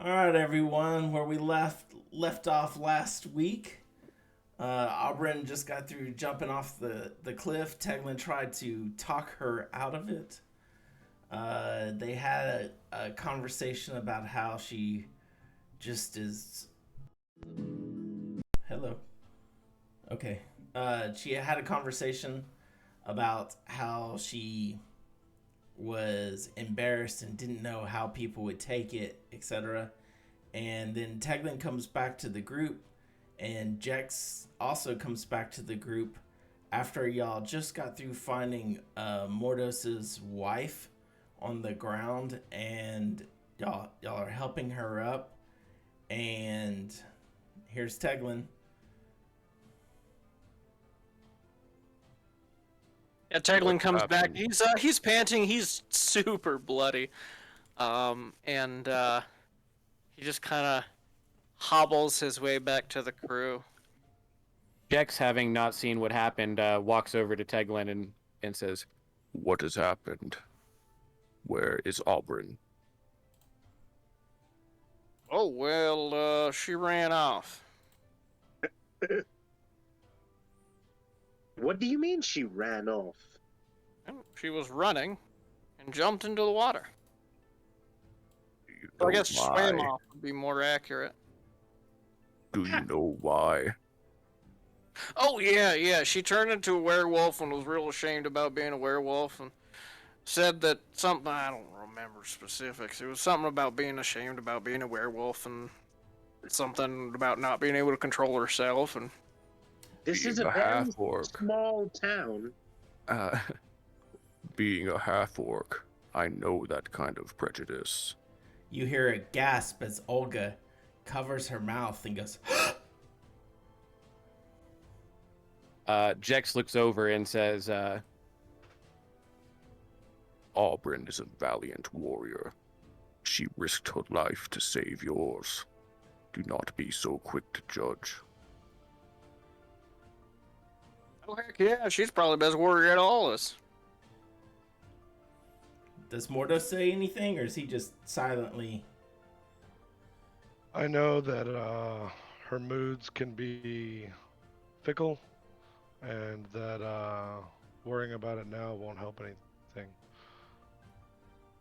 All right, everyone. Where we left off last week, Aubryn just got through jumping off the cliff. Teglin tried to talk her out of it. They had a conversation about how she just is. Hello. Okay. She had a conversation about how she was embarrassed and didn't know how people would take it, etc. And then Teglin comes back to the group, and Jex also comes back to the group after y'all just got through finding Mordos's wife on the ground, and y'all are helping her up. And here's Teglin. Yeah, What Teglin comes back. happened? He's panting. He's super bloody. And he just kind of hobbles his way back to the crew. Jex, having not seen what happened, walks over to Teglin and says, What has happened? Where is Aubryn? Oh well, she ran off. What do you mean she ran off? She was running and jumped into the water. Do you So I know guess swam why? off would be more accurate. Do you know why? Oh yeah. She turned into a werewolf and was real ashamed about being a werewolf and said that something, I don't remember specifics. It was something about being ashamed about being a werewolf and something about not being able to control herself. And This is Being a a very half-orc. small town. Uh, being a half-orc, I know that kind of prejudice. You hear a gasp as Olga covers her mouth and goes, Jex looks over and says, Aubryn is a valiant warrior. She risked her life to save yours. Do not be so quick to judge. oh heck yeah, she's probably the best warrior out of all of us. does Mordos say anything, or is he just silently? I know that her moods can be fickle, and that worrying about it now won't help anything.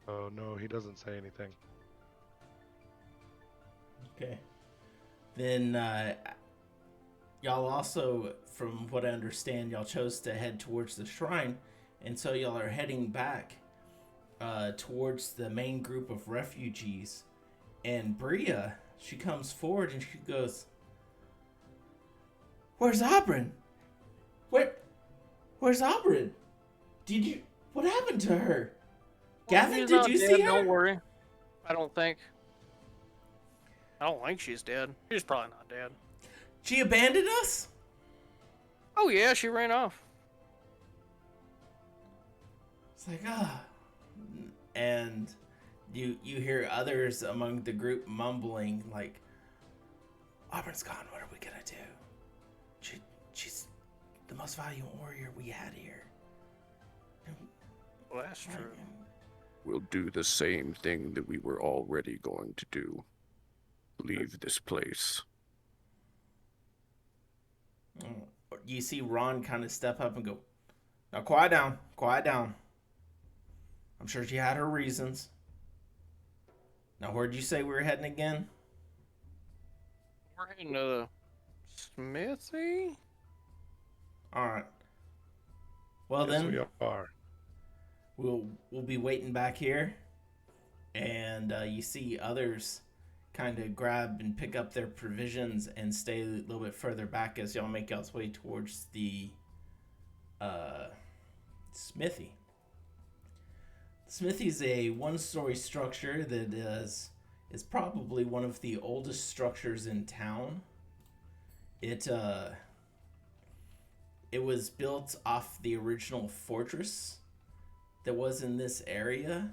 Oh no, he doesn't say anything. Okay. Then y'all also, from what I understand, y'all chose to head towards the shrine, and so y'all are heading back towards the main group of refugees. And Bria, she comes forward and she goes, "Where's Aubryn? Where's Aubryn? Did you? What happened to her? Gavin, She's did not you dead, see her? Don't worry. I don't think she's dead. She's probably not dead. She abandoned us?" Oh yeah, she ran off. It's like, and you hear others among the group mumbling like, "Auburn's gone. What are we gonna do? She's the most valiant warrior we had here." Well, that's true. We'll do the same thing that we were already going to do. Leave this place. You see Ron kind of step up and go, "Now quiet down, quiet down. I'm sure she had her reasons. Now where'd you say we were heading again?" We're heading to the smithy. All right. Well Yes, then, we are. we'll be waiting back here, and you see others kind of grab and pick up their provisions and stay a little bit further back as y'all make y'all's way towards the smithy. The smithy is a one-story structure that is probably one of the oldest structures in town. It was built off the original fortress that was in this area.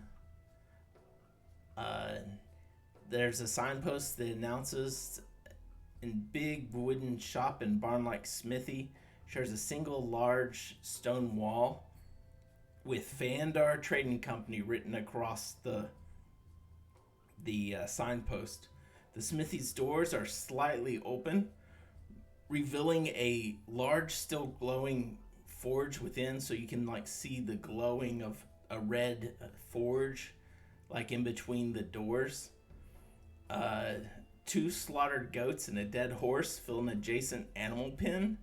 There's a signpost that announces, "In big wooden shop and barn-like smithy shares a single large stone wall with Vandar Trading Company written across the signpost." The smithy's doors are slightly open, revealing a large, still glowing forge within, so you can like see the glowing of a red forge, like in between the doors. Two slaughtered goats and a dead horse fill an adjacent animal pen.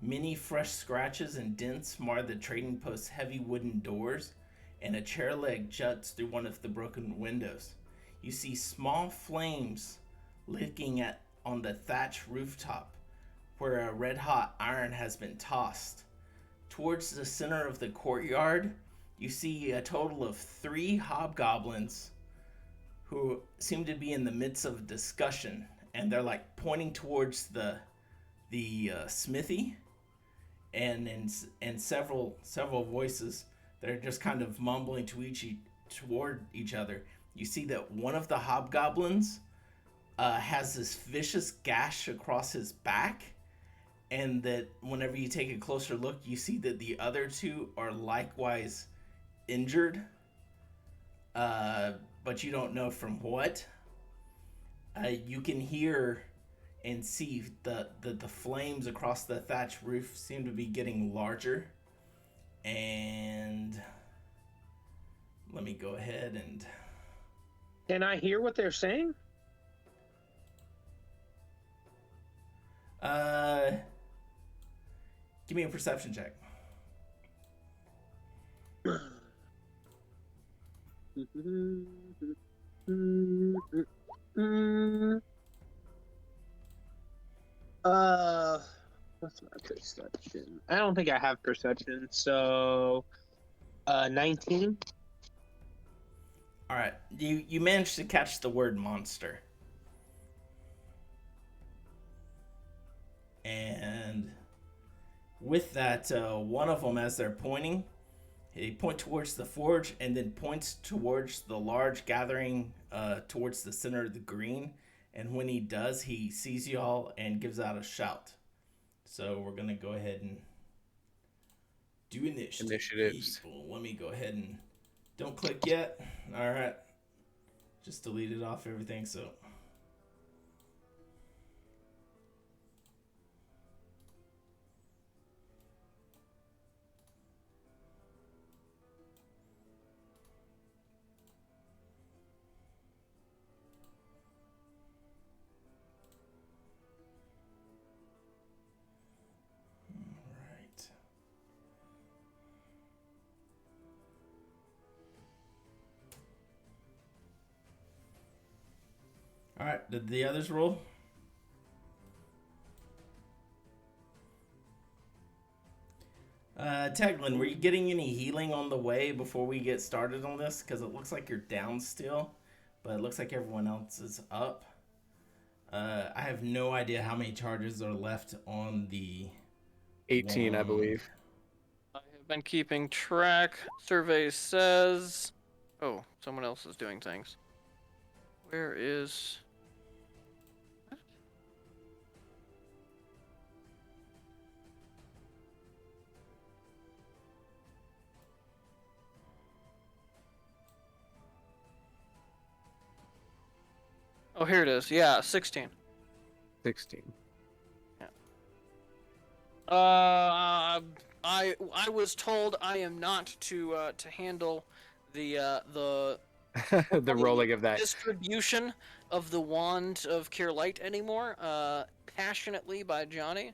Many fresh scratches and dents mar the trading post's heavy wooden doors, and a chair leg juts through one of the broken windows. You see small flames licking on the thatch rooftop, where a red-hot iron has been tossed. Towards the center of the courtyard, you see a total of 3 hobgoblins who seem to be in the midst of a discussion, and they're like pointing towards the smithy, and several voices that are just kind of mumbling toward each other. You see that one of the hobgoblins has this vicious gash across his back, and that whenever you take a closer look, you see that the other 2 are likewise injured, but you don't know from what. You can hear and see the flames across the thatch roof seem to be getting larger. And let me go ahead and... Can I hear what they're saying? Give me a perception check. What's my perception? I don't think I have perception, so 19. All right, you managed to catch the word monster, and with that, one of them, as they're pointing, he point towards the forge and then points towards the large gathering towards the center of the green. And when he does, he sees y'all and gives out a shout. So we're gonna go ahead and do initiatives. People. Let me go ahead and don't click yet. All right, just deleted off everything. So. All right, did the others roll? Teglin, were you getting any healing on the way before we get started on this? Because it looks like you're down still, but it looks like everyone else is up. I have no idea how many charges are left on the 18, I believe. I have been keeping track. Survey says... Oh, someone else is doing things. Where is... Oh, here it is. Yeah, 16. 16. Yeah. I was told I am not to handle the The rolling of that. distribution of the wand of Cure Light anymore. Passionately by Johnny.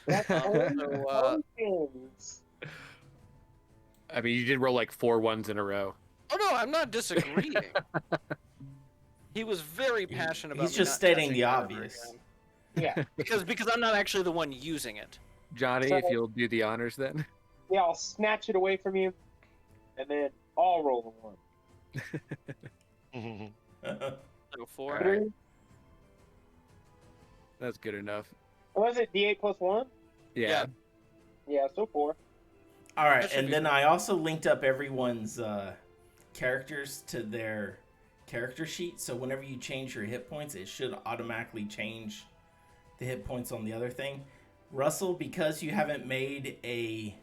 Things. I mean, you did roll like 4 ones in a row. Oh no, I'm not disagreeing. He was very passionate about. He's just stating the obvious. Yeah. because I'm not actually the one using it. Johnny, So- if you'll do the honors then. Yeah, I'll snatch it away from you, and then I'll roll a 1. So 4. All right. That's good enough. Was it D8 plus 1? Yeah. Yeah, so 4. All right, That should and be then fine. I also linked up everyone's characters to their character sheet. So whenever you change your hit points, it should automatically change the hit points on the other thing. Russell, because you haven't made a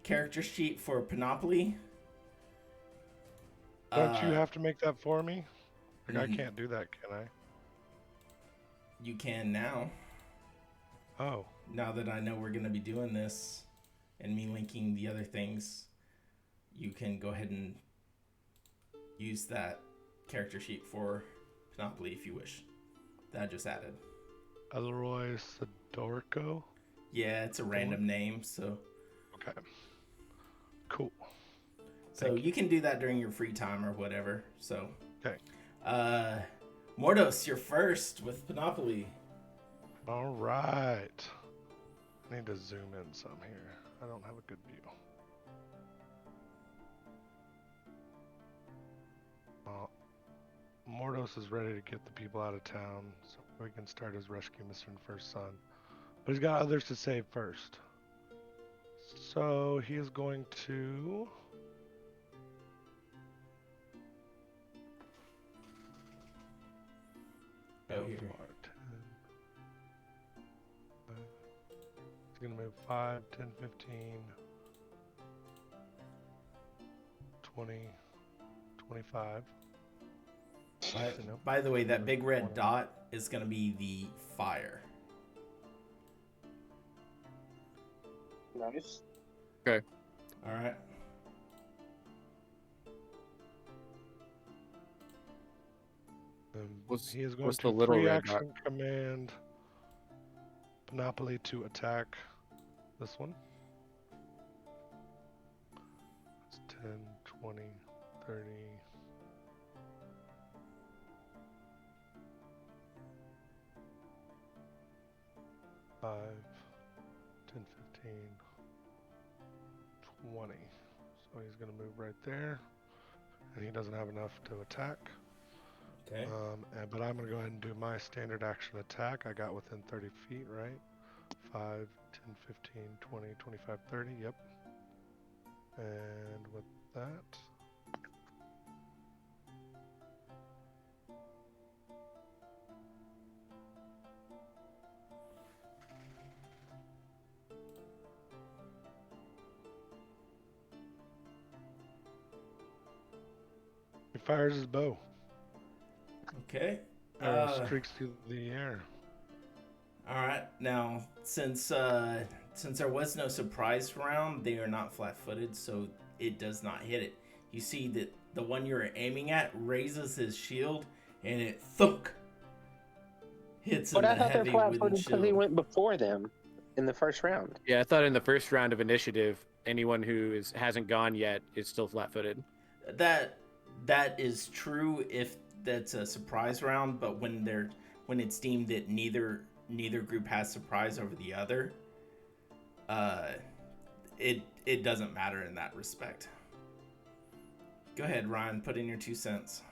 character sheet for Panoply. Don't you have to make that for me? Like, mhm. I can't do that, can I? You can now. Oh, Now that I know we're going to be doing this and me linking the other things, you can go ahead and use that character sheet for Panoply if you wish. That I just added. Elroy Sidorko. Yeah, it's a random name, so Okay. Cool. so Thank you can do that during your free time or whatever. So, Okay. Mordos, you're first with Panoply. All right. I need to zoom in some here. I don't have a good view. Mordos is ready to get the people out of town so we can start his rescue mission for his son. But he's got others to save first. So he is going to... Oh, here. He's going to move 5, 10, 15, 20, 25. By the way, that big red dot is going to be the fire. Nice. All right. He is going what's to the little free red action command Panoply to attack this one. It's 10, 20, 30. Five, 10, 15, 20. So he's going to move right there. And he doesn't have enough to attack. Okay. But I'm going to go ahead and do my standard action attack. I got within 30 feet, right? 5, 10, 15, 20, 25, 30. Yep. And with that... he fires his bow. Okay. Streaks through the air. All right. Now, since there was no surprise round, they are not flat-footed, so it does not hit it. You see that the one you're aiming at raises his shield, and it thunk hits But in I the thought they're heavy wooden flat-footed because he shield. went before them in the first round. Yeah, I thought in the first round of initiative, anyone who hasn't gone yet is still flat-footed. That is true if that's a surprise round, but when it's deemed that neither group has surprise over the other, it doesn't matter in that respect. Go ahead, Ryan, put in your 2 cents.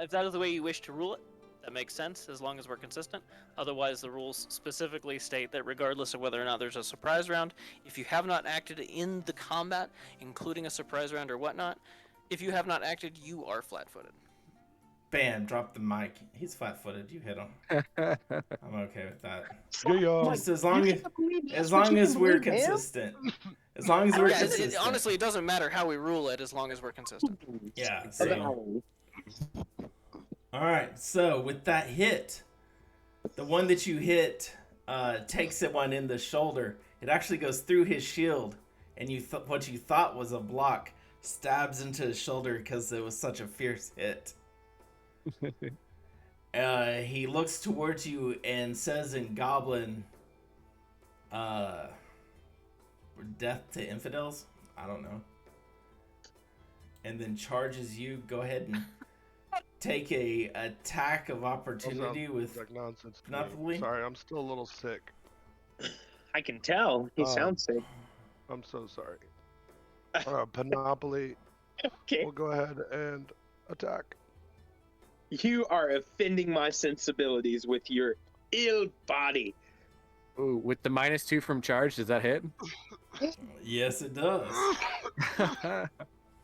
If that is the way you wish to rule it, that makes sense as long as we're consistent. Otherwise, the rules specifically state that regardless of whether or not there's a surprise round, if you have not acted in the combat, including a surprise round or whatnot, if you have not acted, you are flat-footed. Bam, drop the mic. He's flat-footed. You hit him. I'm okay with that. Yeah. Just as long as we're consistent. As long as we're consistent. Honestly, it doesn't matter how we rule it as long as we're consistent. Yeah. So. All right. So with that hit, the one that you hit takes it one in the shoulder. It actually goes through his shield, and what you thought was a block stabs into his shoulder because it was such a fierce hit. He looks towards you and says in Goblin, death to infidels? I don't know. And then charges you. Go ahead and take a attack of opportunity with like nonsense. Panoply. Sorry, I'm still a little sick. I can tell. He sounds sick. I'm so sorry. Panoply Okay. will go ahead and attack. You are offending my sensibilities with your ill body. Ooh, with the -2 from charge, does that hit? Yes, it does. I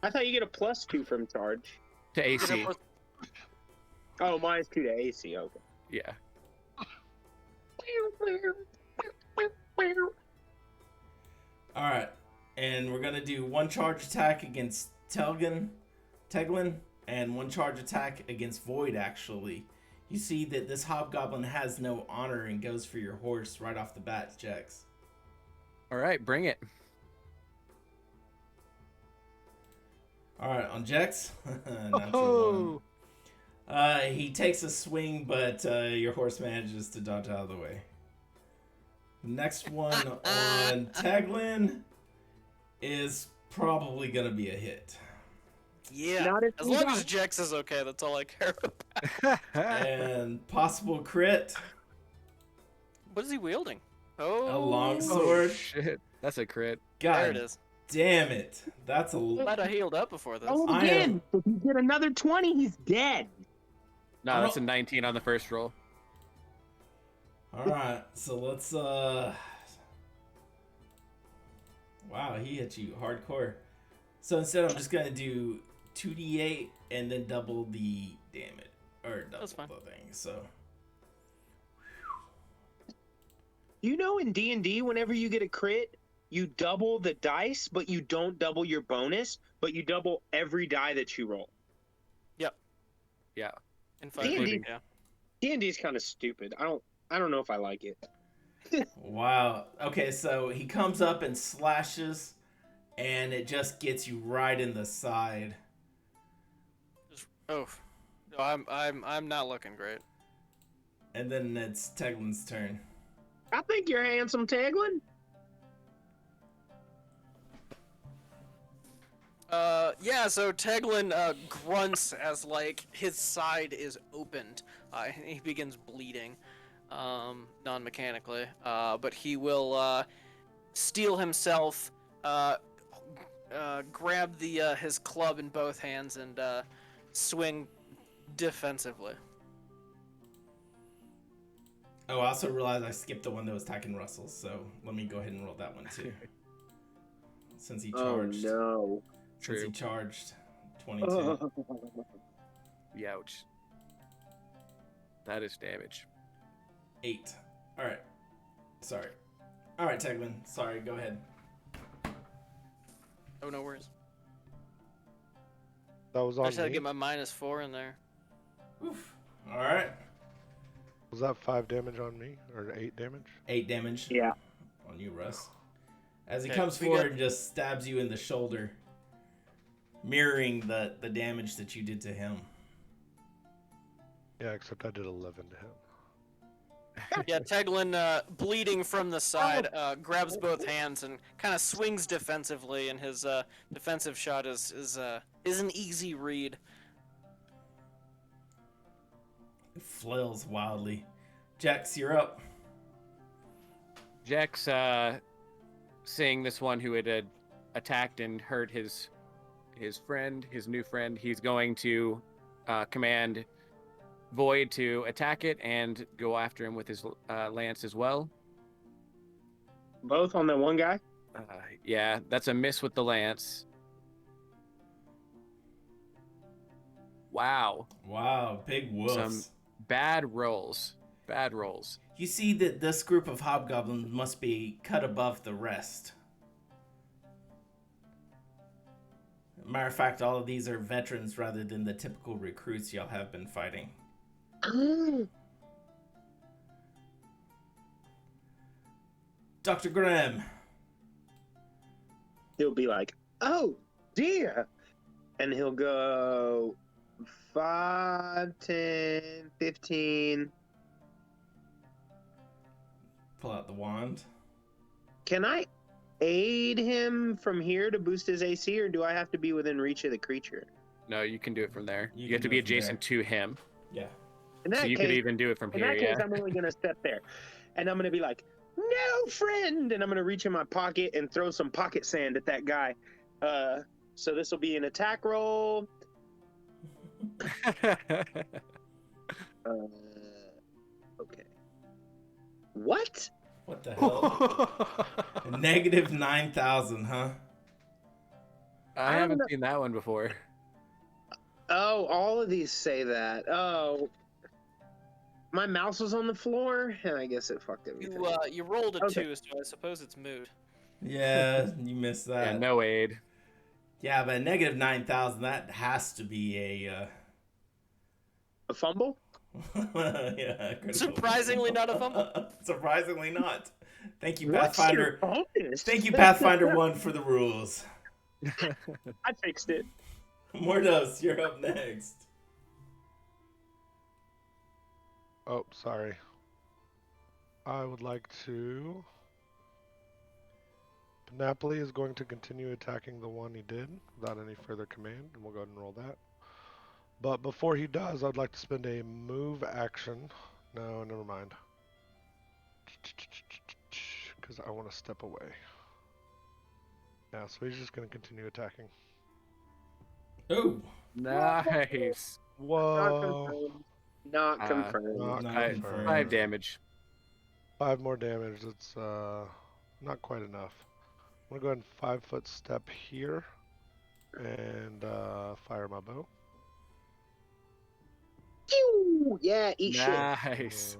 thought you get a +2 from charge. To AC. Oh, -2 to AC. Okay. Yeah. All right, and we're gonna do one charge attack against Teglin, and one charge attack against Void. Actually, You see that this hobgoblin has no honor and goes for your horse right off the bat, Jex. All right, bring it. All right, on Jex. Natural one. He takes a swing, but your horse manages to dodge out of the way. Next one on Taglin is probably going to be a hit. Yeah. Not if As we long die. as Jex is okay, that's all I care about. And possible crit, What is he wielding? Oh, a longsword. Shit, that's a crit. God there it is. damn it. That's a... Glad I healed up before this. Roll I again. If you get another 20, he's dead. No, I'm that's not- a 19 on the first roll. All right, so let's... Wow, he hit you hardcore. So instead, I'm just going to do 2d8 and then double the damage. Or double That's fine. the thing, so... You know, in D&D, whenever you get a crit, you double the dice, but you don't double your bonus, but you double every die that you roll. Yeah. In 5 D&D. yeah. D&D is kind of stupid. I don't know if I like it. Wow. Okay, so he comes up and slashes, and it just gets you right in the side. Oh, no, I'm not looking great. And then it's Teglin's turn. I think you're handsome, Taglin. Yeah, so Teglin grunts as, like, his side is opened. He begins bleeding, non-mechanically. But he will steel himself, grab his club in both hands, and swing defensively. Oh, I also realized I skipped the one that was attacking Russell, so let me go ahead and roll that one too. Since he charged. no. Since he True. charged 22. Youch. That is damage. 8. Alright. Sorry. Alright, Teglin. Sorry, go ahead. Oh, no worries. That was I on just had to me. get my -4 in there. Oof. Alright. Was that 5 damage on me or 8 damage? 8 damage. Yeah. On you, Russ. As he Okay, comes we forward got- and just stabs you in the shoulder, mirroring the damage that you did to him. Yeah, except I did 11 to him. Yeah, Teglin, bleeding from the side, grabs both hands and kind of swings defensively, and his defensive shot is an easy read. It flails wildly. Jax, you're up. Jax, seeing this one who had attacked and hurt his friend, his new friend, he's going to command Void to attack it and go after him with his lance as well. Both on that one guy? Yeah, that's a miss with the lance. Wow. Wow, big woofs. Some bad rolls. Bad rolls. You see that this group of hobgoblins must be cut above the rest. Matter of fact, all of these are veterans rather than the typical recruits y'all have been fighting. Dr. Graham. He'll be like, oh, dear. And he'll go 5, 10, 15. Pull out the wand. Can I aid him from here to boost his AC, or do I have to be within reach of the creature? No, you can do it from there. You You, can have to do be it from adjacent to him. Yeah. In that So you case, could even do it from in here, that case, yeah. I'm only going to step there. And I'm going to be like, no, friend! And I'm going to reach in my pocket and throw some pocket sand at that guy. So this will be an attack roll. Okay. What? What the hell? Negative 9,000, huh? I I haven't don't seen that one before. Oh, all of these say that. Oh. My mouse was on the floor, and I guess it fucked everything. You rolled a Okay. 2, so I suppose it's moot. Yeah, you missed that. Yeah, no aid. Yeah, but negative 9,000, that has to be A fumble? Yeah, critical. Surprisingly not a fumble. Surprisingly not. Thank you, What's your Pathfinder. bonus? Thank you, Pathfinder 1, for the rules. I fixed it. Mordos, you're up next. Oh, sorry. I would like to. Napoli is going to continue attacking the one he did without any further command, and we'll go ahead and roll that. But before he does, I'd like to spend a move action. No, never mind. Because I want to step away. Yeah, so he's just going to continue attacking. Oh, Nice. Not Whoa. confirmed. Not confirmed. Not Not confirmed. confirmed. 5 damage. 5 more damage. That's not quite enough. I'm going to go ahead and 5-foot step here and fire my bow. Pew! Yeah, eat shit. Nice.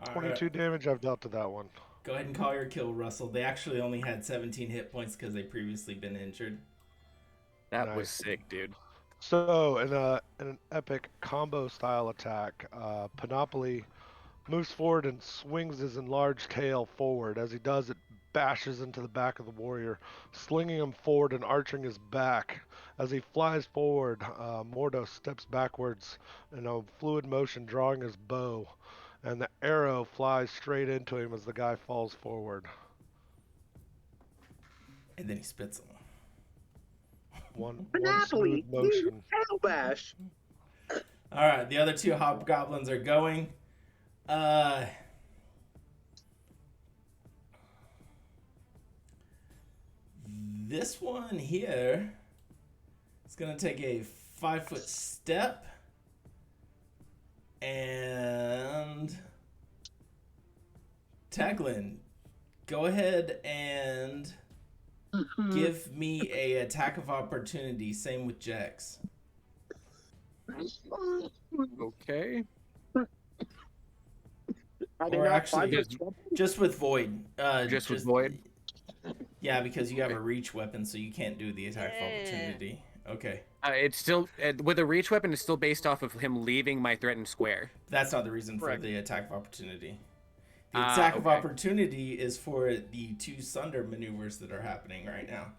Uh, 22 damage I've dealt to that one. go ahead and call your kill, Russell. They actually only had 17 hit points because they previously been injured. That was Nice. sick, dude. So, in an epic combo style attack, Panoply moves forward and swings his enlarged tail forward. As he does, it bashes into the back of the warrior, slinging him forward and arching his back. As he flies forward, Mordo steps backwards in a fluid motion, drawing his bow, and the arrow flies straight into him as the guy falls forward. And then he spits them. One Monopoly, smooth motion. Hell bash. All right, the other two hobgoblins are going. This one here is going to take a 5-foot step and Taglin, go ahead and give me a attack of opportunity. Same with Jax. Okay. Are they Or not actually, 5 foot? just with Void. Just with Void? Yeah, because you have a reach weapon, so you can't do the attack of opportunity. Okay. It's still with a reach weapon. It's still based off of him leaving my threatened square. That's not the reason Correct. for the attack of opportunity. The attack of Okay. opportunity is for the 2 Sunder maneuvers that are happening right now.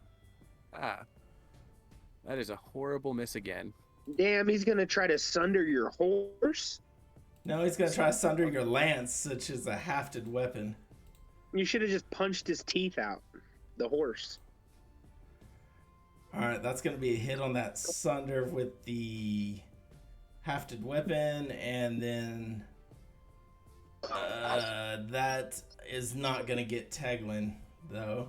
That is a horrible miss again. Damn, he's gonna try to sunder your horse. No, he's going to try to sunder your lance, which is a hafted weapon. You should have just punched his teeth out. The horse. All right, that's going to be a hit on that Sunder with the hafted weapon, and then that is not going to get Taglin, though.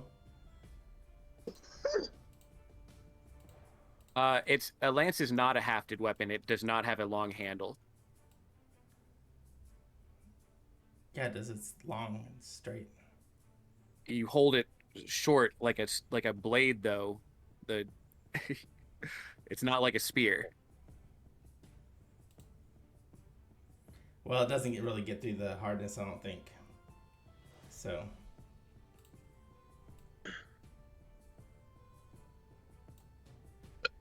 It's a lance is not a hafted weapon. It does not have a long handle. Yeah, it does. It's long and straight. You hold it short like a blade, though. It's not like a spear. Well, it doesn't really get through the hardness, I don't think. So.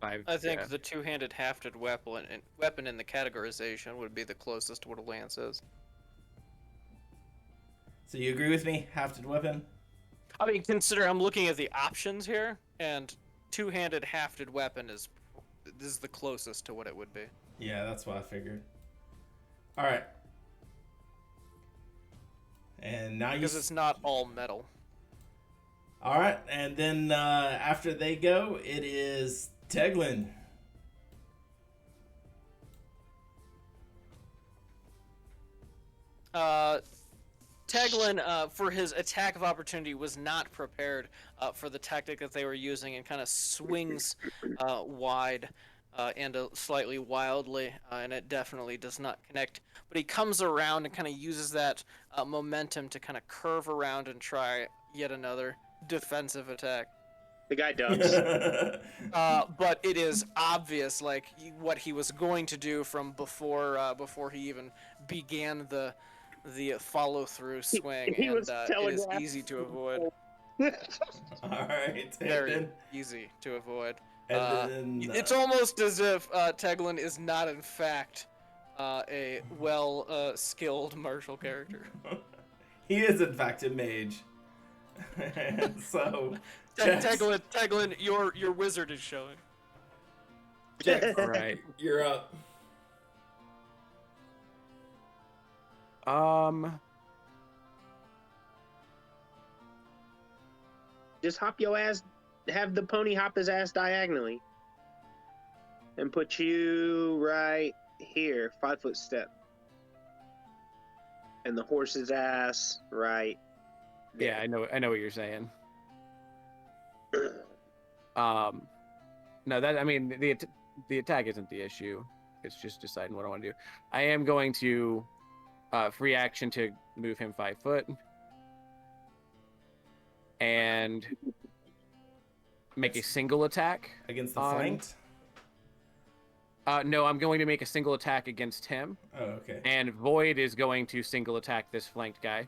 I think the two-handed hafted weapon in the categorization would be the closest to what a lance is. So you agree with me? Hafted weapon? I mean, consider I'm looking at the options here, and two-handed hafted weapon is the closest to what it would be. Yeah, that's what I figured. All right. And now Because it's not all metal. All right, and then after they go, it is Teglin. Teglin, for his attack of opportunity, was not prepared for the tactic that they were using and kind of swings wide and slightly wildly, and it definitely does not connect. But he comes around and kind of uses that momentum to kind of curve around and try yet another defensive attack. The guy ducks. But it is obvious, like what he was going to do from before he even began the follow-through swing, He and was it is telegraphed. easy to avoid. All right. Very easy to avoid. And then, It's almost as if Teglin is not, in fact, a well skilled martial character. He is in fact a mage. So, Jax, Taglin, your wizard is showing. Jax, All right. you're up. Just hop your ass, have the pony hop his ass diagonally. And put you right here, 5-foot step. And the horse's ass right there. Yeah, I know what you're saying. No, that I mean the attack isn't the issue. It's just deciding what I want to do. I am going to free action to move him 5 foot and make a single attack Against the on- flanked? No, I'm going to make a single attack against him, Oh, okay. and Void is going to single attack this flanked guy.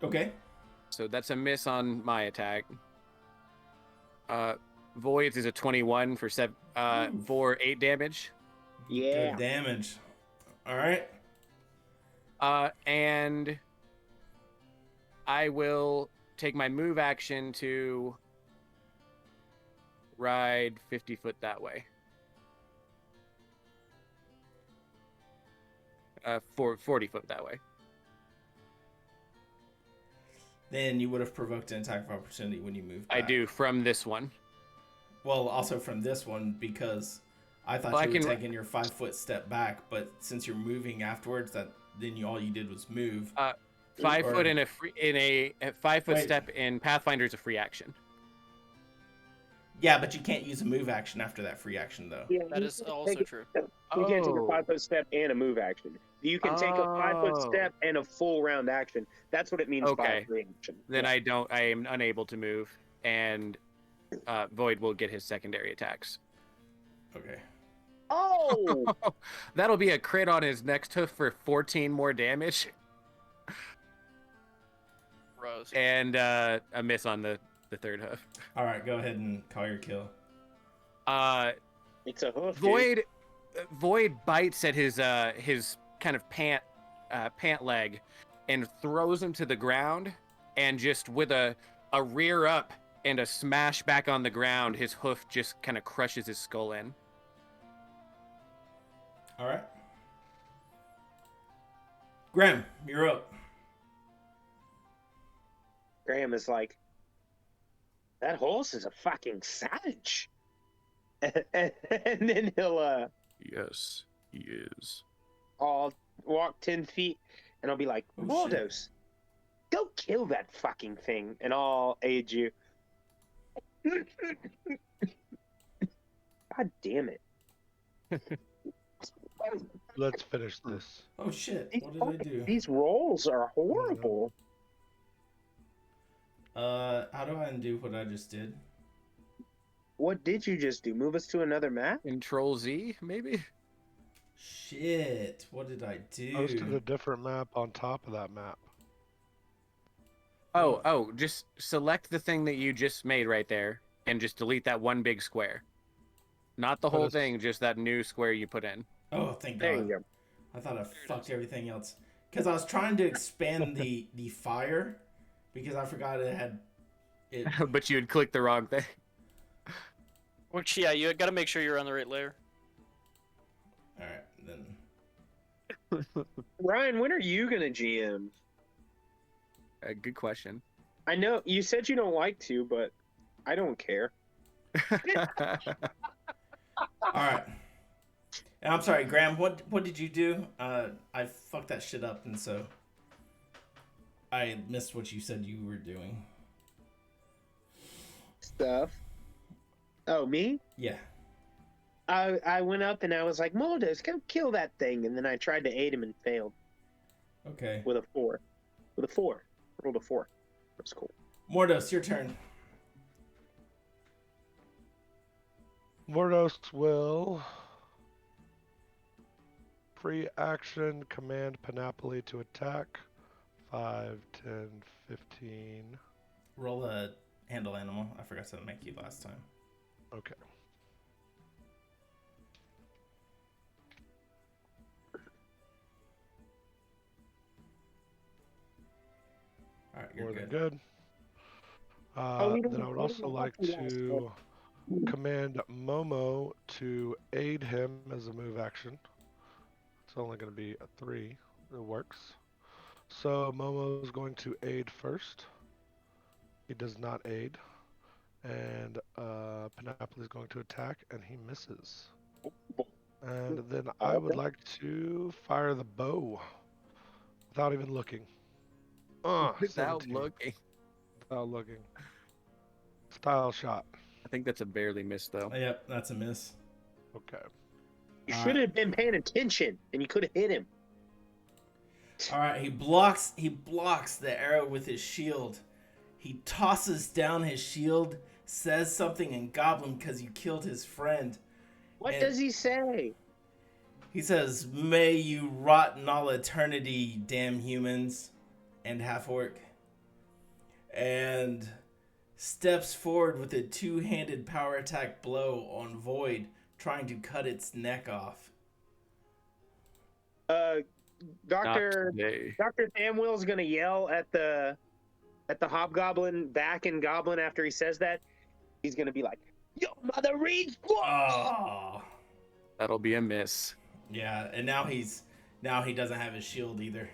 Okay. So that's a miss on my attack. Void's is a 21 for 8 damage. Yeah. Good damage. All right. And I will take my move action to ride 50 foot that way. 40 foot that way. Then you would have provoked an attack of opportunity when you moved back. I do from this one. Well, also from this one, because I thought Well, you I were can- taking your 5-foot step back, but since you're moving afterwards, all you did was move. 5 Or- foot in a 5 foot Wait. step in Pathfinder is a free action. Yeah, but you can't use a move action after that free action, though. Yeah, That you is can't also take true. You can't take a Oh. 5-foot step and a move action. You can take a 5-foot Oh. step and a full round action. That's what it means by Okay. a free action. Then Yeah. I am unable to move, and Void will get his secondary attacks. Okay. Oh! That'll be a crit on his next hoof for 14 more damage, Rose. and a miss on the third hoof. All right, go ahead and call your kill. It's a hoof. Void bites at his kind of pant leg and throws him to the ground, and just with a rear up and a smash back on the ground, his hoof just kind of crushes his skull in. All right. Graham, you're up. Graham is like, that horse is a fucking savage. and then he'll Yes, he is. I'll walk 10 feet and I'll be like, Oh, Mordos, go kill that fucking thing and I'll aid you. God damn it. Let's finish this. Oh shit! These, What did I do? these rolls are horrible. How do I undo what I just did? What did you just do? Move us to another map? Control Z, maybe? Shit! What did I do? Posted a different map on top of that map. Oh, just select the thing that you just made right there and just delete that one big square. Not the But whole it's- thing, just that new square you put in. Oh, thank There God! you go. I thought I fucked everything else because I was trying to expand the fire because I forgot it had it. But you had clicked the wrong thing. Which, yeah, you gotta make sure you're on the right layer. All right, then. Ryan, when are you going to GM? Good question. I know you said you don't like to, but I don't care. All right. And I'm sorry, Graham. What did you do? I fucked that shit up, and so I missed what you said you were doing. Stuff. Oh, me? Yeah. I went up and I was like, Moldos, go kill that thing. And then I tried to aid him and failed Okay. with a 4. With a 4. Rolled a 4. That's cool. Mordos, your turn. Mordos will free action command Panoply to attack. 5, 10, 15. Roll a handle animal. I forgot to make you last time. Okay. more than good. good. we Then I would also like to command Momo to aid him as a move action. It's only going to be a 3. It works. So Momo is going to aid first. He does not aid. And Panoply is going to attack, and he misses. And then I would like to fire the bow without even looking. Without 17. looking. Without looking. Style shot. I think that's a barely miss, though. Yep, that's a miss. Okay. You should have been paying attention, and you could have hit him. All right, he blocks the arrow with his shield. He tosses down his shield, says something in Goblin because you killed his friend. What And does he say? he says, "May you rot in all eternity, damn humans," and half-orc. And steps forward with a two-handed power attack blow on Void, trying to cut its neck off. Dr. Not today. Dr. Thamwill's gonna yell at the hobgoblin back in Goblin after he says that. He's gonna be like, "Your mother reads books." Oh, That'll be a miss. yeah. And now he doesn't have his shield either.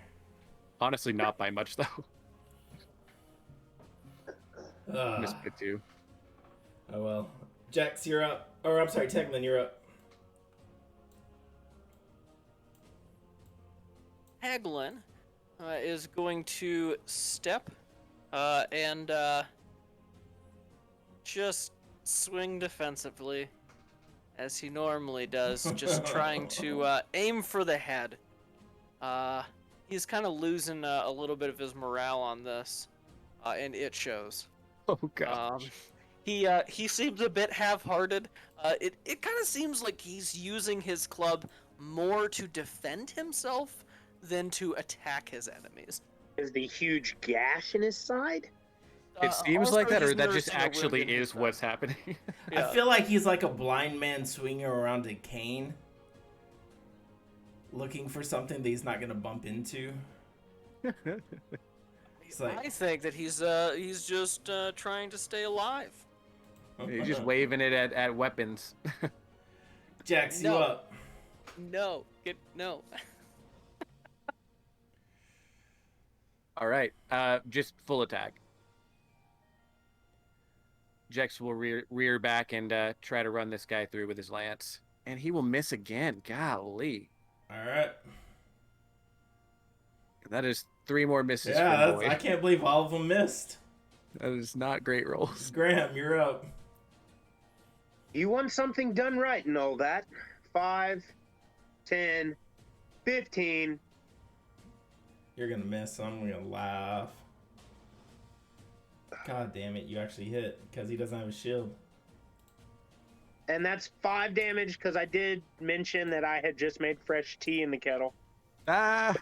Honestly, not by much, though. Missed it, too. Oh well. Jax, you're up. Or I'm sorry, Teglin, you're up. Haglin is going to step and just swing defensively, as he normally does, just trying to aim for the head. He's kind of losing a little bit of his morale on this, and it shows. Oh, God. He seems a bit half-hearted. It kind of seems like he's using his club more to defend himself than to attack his enemies. Is the huge gash in his side? It seems Also, like that, or he's that just nursing a wound actually in his is side. what's happening. Yeah. I feel like he's like a blind man swinging around a cane, looking for something that he's not gonna bump into. It's like, I think that he's just trying to stay alive. He's just waving it at weapons. Jax, you No. up. No, no. All right, just full attack. Jex will rear back and try to run this guy through with his lance, and he will miss again. Golly, All right. that is 3 more misses. Yeah, for Boyd. I can't believe all of them missed. That is not great rolls. Graham, you're up. You want something done right and all that. 5, 10, 15. You're gonna miss, so I'm gonna laugh. God damn it, you actually hit because he doesn't have a shield. And that's 5 damage because I did mention that I had just made fresh tea in the kettle. Ah,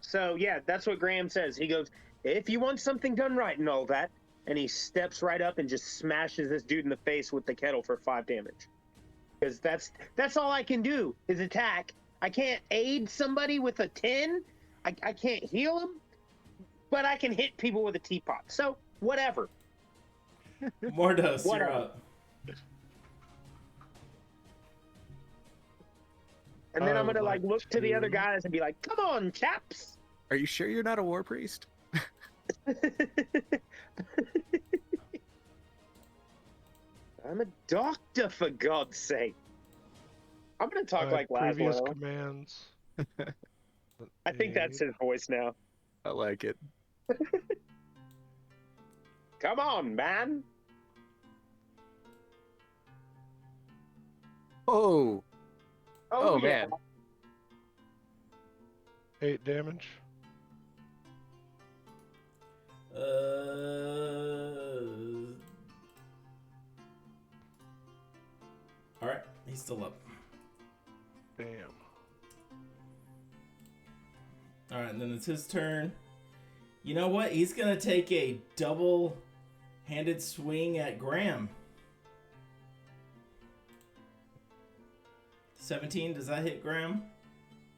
So yeah, that's what Graham says. He goes, "If you want something done right and all that," and he steps right up and just smashes this dude in the face with the kettle for 5 damage. Because that's all I can do is attack. I can't aid somebody with a 10. I can't heal him, but I can hit people with a teapot. So whatever. Mordos, you're Whatever. up. And then I I'm gonna would like look to the other to- guys and be like, "Come on, chaps." are you sure you're not a war priest? I'm a doctor, for God's sake. I'm gonna talk like previous Laszlo. commands. I think that's his voice now. I like it. Come on, man. Oh, oh yeah. man. 8 damage. All right, he's still up. Damn. All right, and then it's his turn. You know what? He's gonna take a double-handed swing at Graham. 17. Does that hit Graham?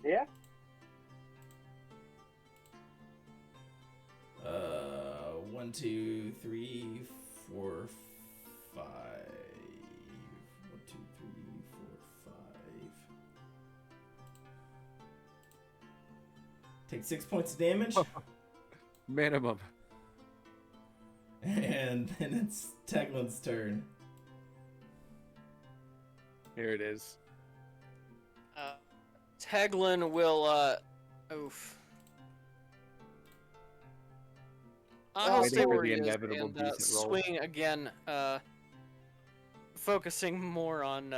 Yeah. 1, 2, 3, 4, 5. 1, 2, 3, 4, 5. Take 6 points of damage. Minimum. And then it's Teglin's turn. Here it is. Teglin will, oof. Waiting I'll stay for where the he is inevitable and decent roll. swing again, focusing more on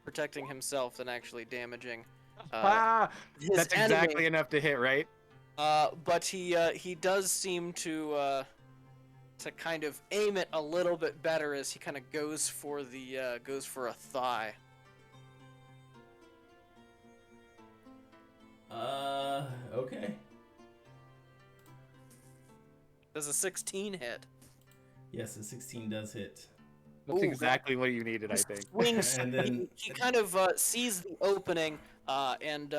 protecting himself than actually damaging his That's enemy. exactly enough to hit, right? But he does seem to kind of aim it a little bit better as he kind of goes for a thigh. Okay. Does a 16 hit? Yes, a 16 does hit. That's Ooh, exactly what you needed, I think. Swings. And then- he kind of sees the opening and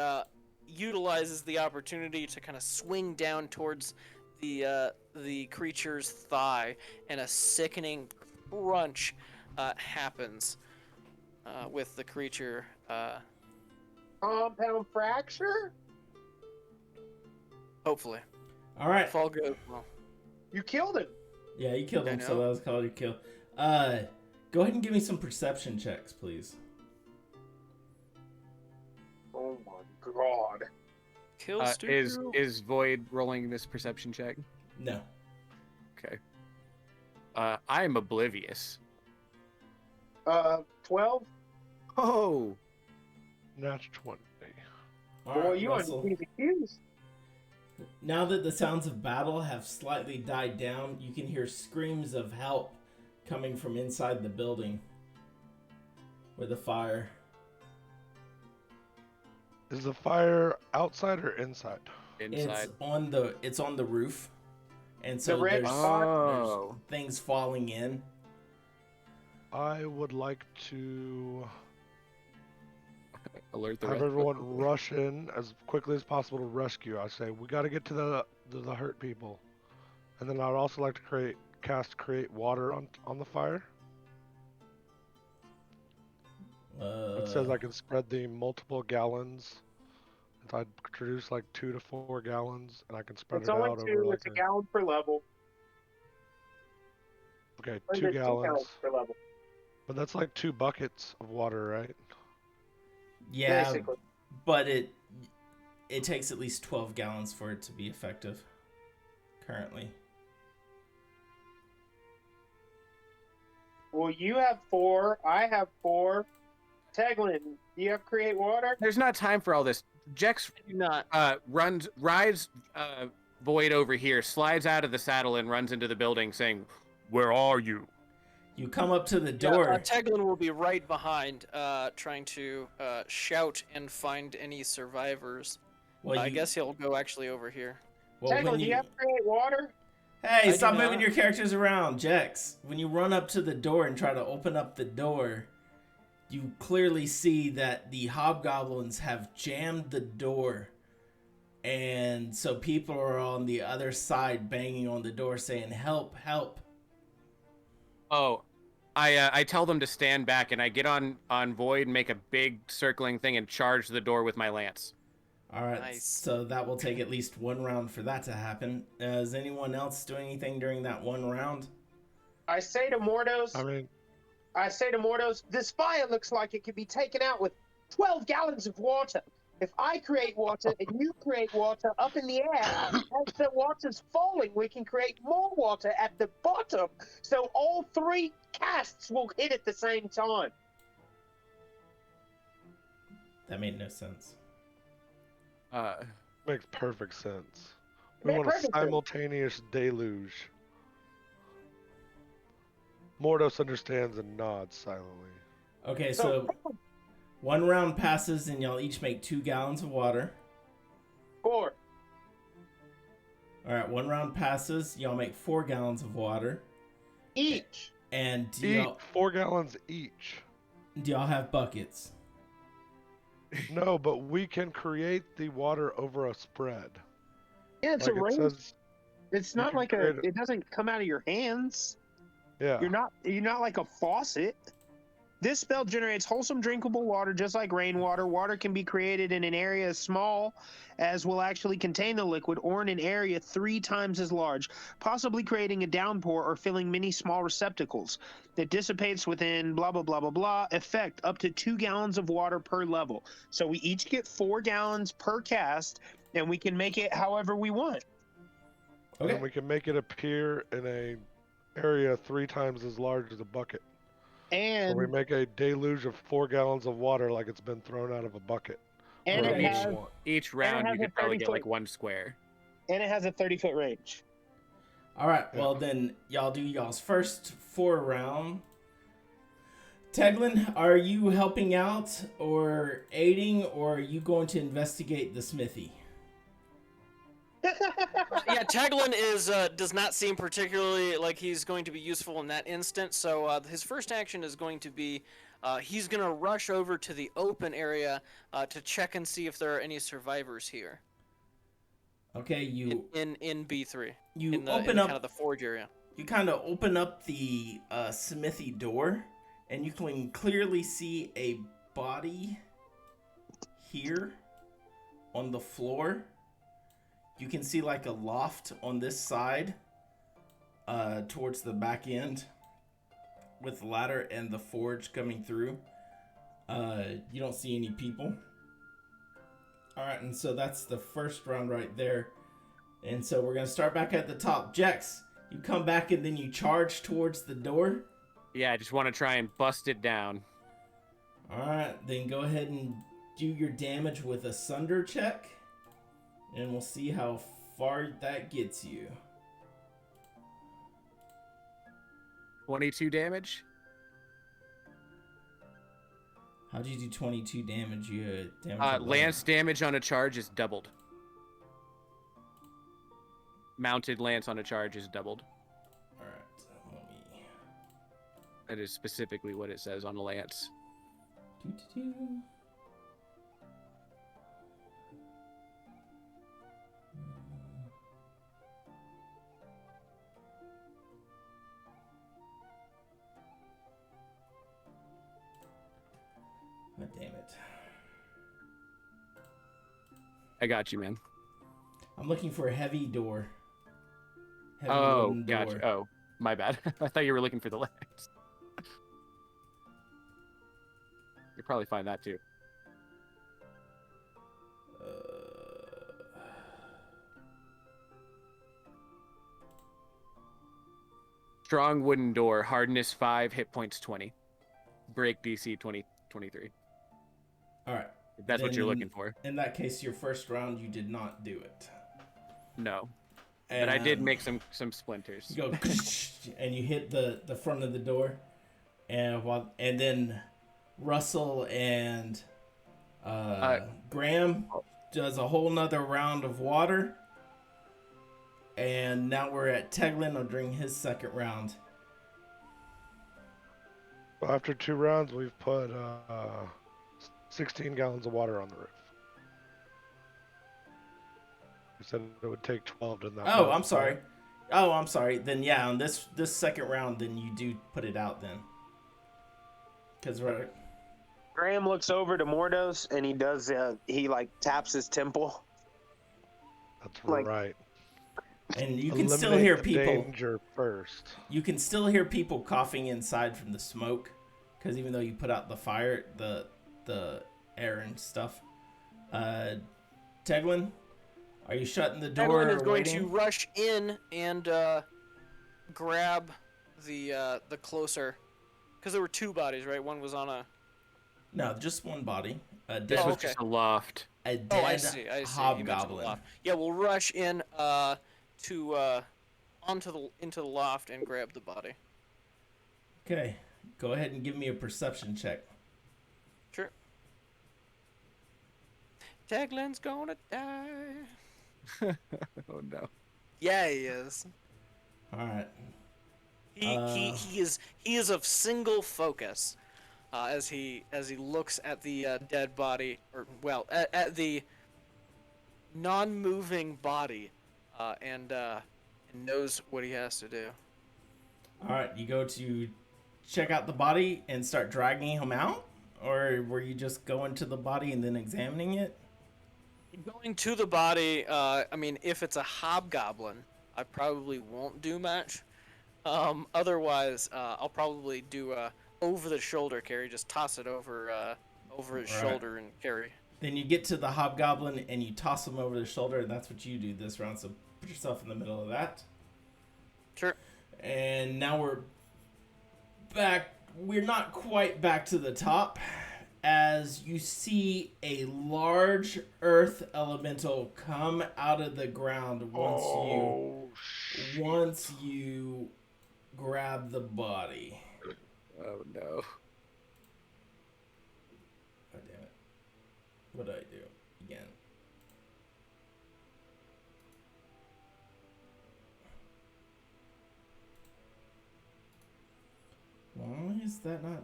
utilizes the opportunity to kind of swing down towards the creature's thigh, and a sickening crunch happens with the creature. Compound fracture? Hopefully, All right. if all goes well. You killed him. Yeah, you killed I him, so know. that was called your kill. Go ahead and give me some perception checks, please. Oh my god. Kill Is Void rolling this perception check? No. Okay. I am oblivious. 12? Oh, Natural 20. All Boy, right, you are Russell. being accused. Now that the sounds of battle have slightly died down, you can hear screams of help coming from inside the building with the fire. Is the fire outside or inside? inside. It's on the roof, and so The red there's Oh. things falling in. I would like to Alert the have rest. everyone rush in as quickly as possible to rescue. I say we got to get to the hurt people, and then I'd also like to create water on the fire. It says I can spread the multiple gallons. If I produce like 2 to 4 gallons, and I can spread It's it only out over 2. like It's a gallon per level. okay, Or 2 there's 2 gallons. gallons per level. But that's like 2 buckets of water, right? Yeah, Basically. but it takes at least 12 gallons for it to be effective. Currently. Well, you have 4. I have 4. Teglin, do you have create water? There's not time for all this. Jex Do not. rides Void over here, slides out of the saddle, and runs into the building, saying, "Where are you?" You come up to the Yeah, door. Teglin will be right behind, trying to shout and find any survivors. Well, I guess he'll go actually over here. well, Teglin, when do you have create water? Hey, I stop do moving not. your characters around, Jex. When you run up to the door and try to open up the door, you clearly see that the hobgoblins have jammed the door. And so people are on the other side banging on the door saying, "Help, help." Oh, I tell them to stand back, and I get on Void, make a big circling thing, and charge the door with my lance. All right, Nice. so that will take at least one round for that to happen. Is anyone else doing anything during that one round? I say to Mordos, this fire looks like it could be taken out with 12 gallons of water. If I create water and you create water up in the air, as the water's falling, we can create more water at the bottom. So all 3 casts will hit at the same time. That made no sense. Makes perfect sense. We Makes want a perfect sense. simultaneous deluge. Mordos understands and nods silently. Okay, so one round passes and y'all each make 2 gallons of water. 4. All right, one round passes, y'all make 4 gallons of water. Each. And do Eat y'all, 4 gallons each. do y'all have buckets? No, but we can create the water over a spread. Yeah, it's Like a it range. says, It's You not can like create it doesn't come out of your hands. Yeah. You're not like a faucet. This spell generates wholesome drinkable water just like rainwater. Water can be created in an area as small as will actually contain the liquid or in an area 3 times as large, possibly creating a downpour or filling many small receptacles. It dissipates within blah, blah, blah, blah, blah. Effect up to 2 gallons of water per level. So we each get 4 gallons per cast, and we can make it however we want. Okay. And we can make it appear in a area 3 times as large as a bucket. So we And make a deluge of 4 gallons of water like it's been thrown out of a bucket. and Whatever it you has want. Each round, has you a could probably 30 get like 1 square. and it has a 30-foot range. All right. Yeah. Well, then y'all do y'all's first 4 round. Teglin, are you helping out or aiding, or are you going to investigate the smithy? Yeah, Teglin does not seem particularly like he's going to be useful in that instant. So his first action is going to be he's going to rush over to the open area to check and see if there are any survivors here. Okay, you in B3. you in open the up kind of the forge area. You kind of open up the smithy door, and you can clearly see a body here on the floor. You can see like a loft on this side towards the back end with the ladder and the forge coming through. You don't see any people. All right, and so that's the first round right there. And so we're going to start back at the top. Jex, you come back and then you charge towards the door. Yeah, I just want to try and bust it down. All right, then go ahead and do your damage with a sunder check. And we'll see how far that gets you. 22 damage. How'd you do 22 damage? You damage your Lance damage on a charge is doubled. Mounted lance on a charge is doubled. All right, let me. That is specifically what it says on a lance. Doo-doo-doo. God damn it. I got you, man. I'm looking for a heavy door. Heavy Oh, wooden gotcha. door. Oh, my bad. I thought you were looking for the lance. You'll probably find that too. Strong wooden door, hardness 5, hit points 20. Break DC 23. All right. If that's what you're Then looking for. In that case, your first round, you did not do it. No. But I did make some splinters. You go and you hit the front of the door, and then Russell and Graham does a whole nother round of water, and now we're at Teglin during his second round. After 2 rounds, we've put 16 gallons of water on the roof. We said it would take 12 to knock. Oh, I'm sorry. Oh, I'm sorry. Then yeah, on this second round, then you do put it out then. Because right. Graham looks over to Mordos and he does he like taps his temple. That's like- right. And you can Eliminate still hear the people. danger first. You can still hear people coughing inside from the smoke, because even though you put out the fire, the air and stuff. Teglin, are you shutting the door? Teglin is or going waiting? to rush in and grab the closer, because there were 2 bodies, right? One was on a. No, just one body. A This dead, was okay. just a loft. a dead Oh, I see. He mentioned the hobgoblin. loft. Yeah, we'll rush in into the loft and grab the body. Okay, go ahead and give me a perception check. Sure. Taglin's gonna die. Oh no. Yeah, he is. All right. He is of single focus as he looks at the dead body, or well, at the non-moving body, and and knows what he has to do. All right, you go to check out the body and start dragging him out, or were you just going to the body and then examining it? Going to the body, I mean, if it's a hobgoblin, I probably won't do much. Otherwise, I'll probably do a over-the-shoulder carry, just toss it over his All right. shoulder and carry. Then you get to the hobgoblin and you toss him over the shoulder, and that's what you do this round. So put yourself in the middle of that. Sure. And now we're back. We're not quite back to the top, as you see a large earth elemental come out of the ground once you grab the body. Oh no. God damn it. What did I do? Again. Why is that not?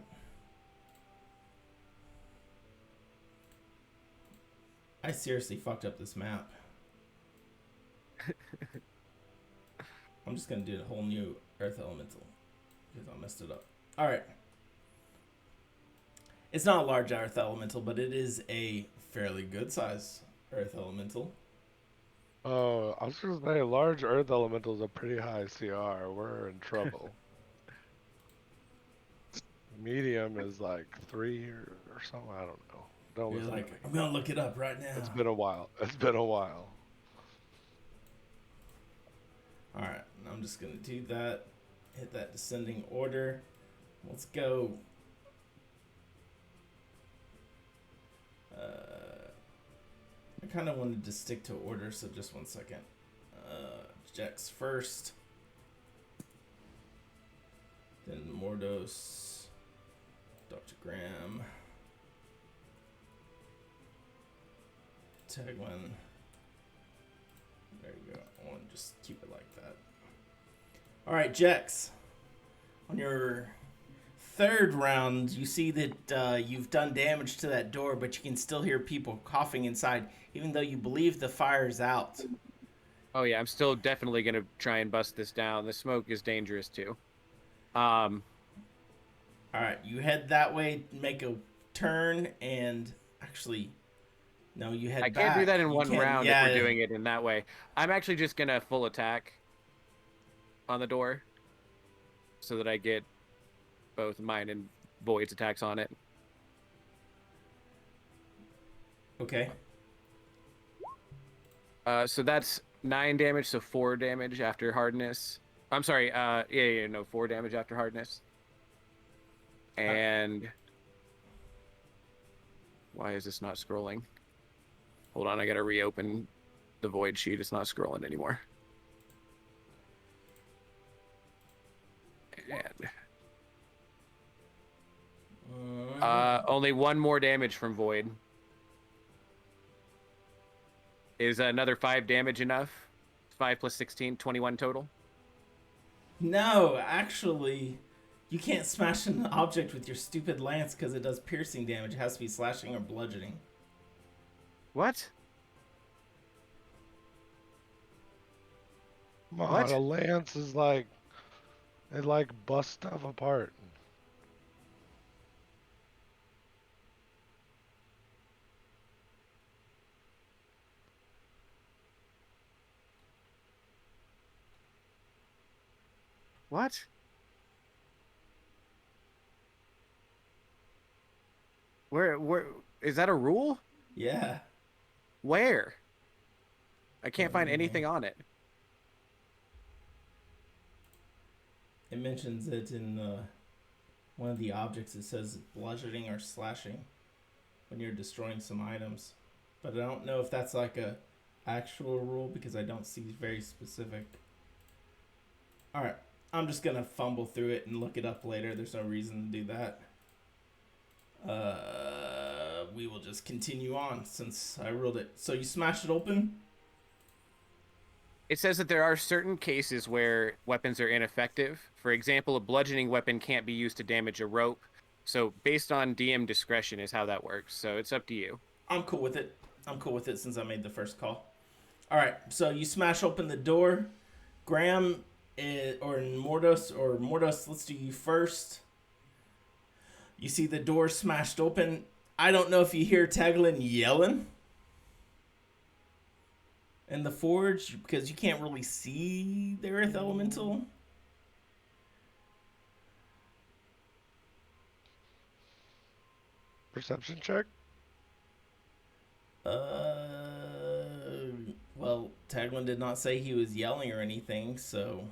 I seriously fucked up this map. I'm just gonna do a whole new earth elemental because I messed it up. Alright. It's not a large earth elemental, but it is a fairly good size earth elemental. Oh, I was gonna say large earth elementals are pretty high CR. We're in trouble. Medium is like 3 or something. I don't know. Don't You're listen like, to me. I'm gonna look it up right now. It's been a while. It's been a while. Alright, I'm just gonna do that. Hit that descending order. Let's go. I kind of wanted to stick to order, so just one second. Jex first. Then Mordos. Dr. Graham. Tegwin. There you go. I want to just keep it like that. Alright, Jex. On your third round, you see that you've done damage to that door, but you can still hear people coughing inside, even though you believe the fire's out. Oh yeah, I'm still definitely gonna try and bust this down. The smoke is dangerous too. Alright, you head that way, make a turn, and actually, no, you head I back. can't do that in You one can't- round yeah, if we're doing it in that way. I'm actually just gonna full attack on the door so that I get both mine and Void's attacks on it. Okay. So that's 9 damage, so 4 damage after hardness. I'm sorry, 4 damage after hardness. And why is this not scrolling? Hold on, I gotta reopen the Void sheet. It's not scrolling anymore. And only 1 more damage from Void. Is another 5 damage enough? 5 plus 16, 21 total? No, actually, you can't smash an object with your stupid lance because it does piercing damage. It has to be slashing or bludgeoning. What? Come on, What? a lance is like, it like busts stuff apart. What? Where is that a rule? Yeah. Where? I can't find anything on it. It mentions it in one of the objects. It says bludgeoning or slashing when you're destroying some items. But I don't know if that's like a actual rule because I don't see very specific. Alright, I'm just going to fumble through it and look it up later. There's no reason to do that. We will just continue on since I ruled it. So you smashed it open? It says that there are certain cases where weapons are ineffective. For example, a bludgeoning weapon can't be used to damage a rope. So based on DM discretion is how that works. So it's up to you. I'm cool with it. I'm cool with it since I made the first call. Alright, so you smash open the door. Graham or Mordos, let's do you first. You see the door smashed open. I don't know if you hear Teglin yelling in the forge because you can't really see the earth elemental. Perception check. Well, Teglin did not say he was yelling or anything, so.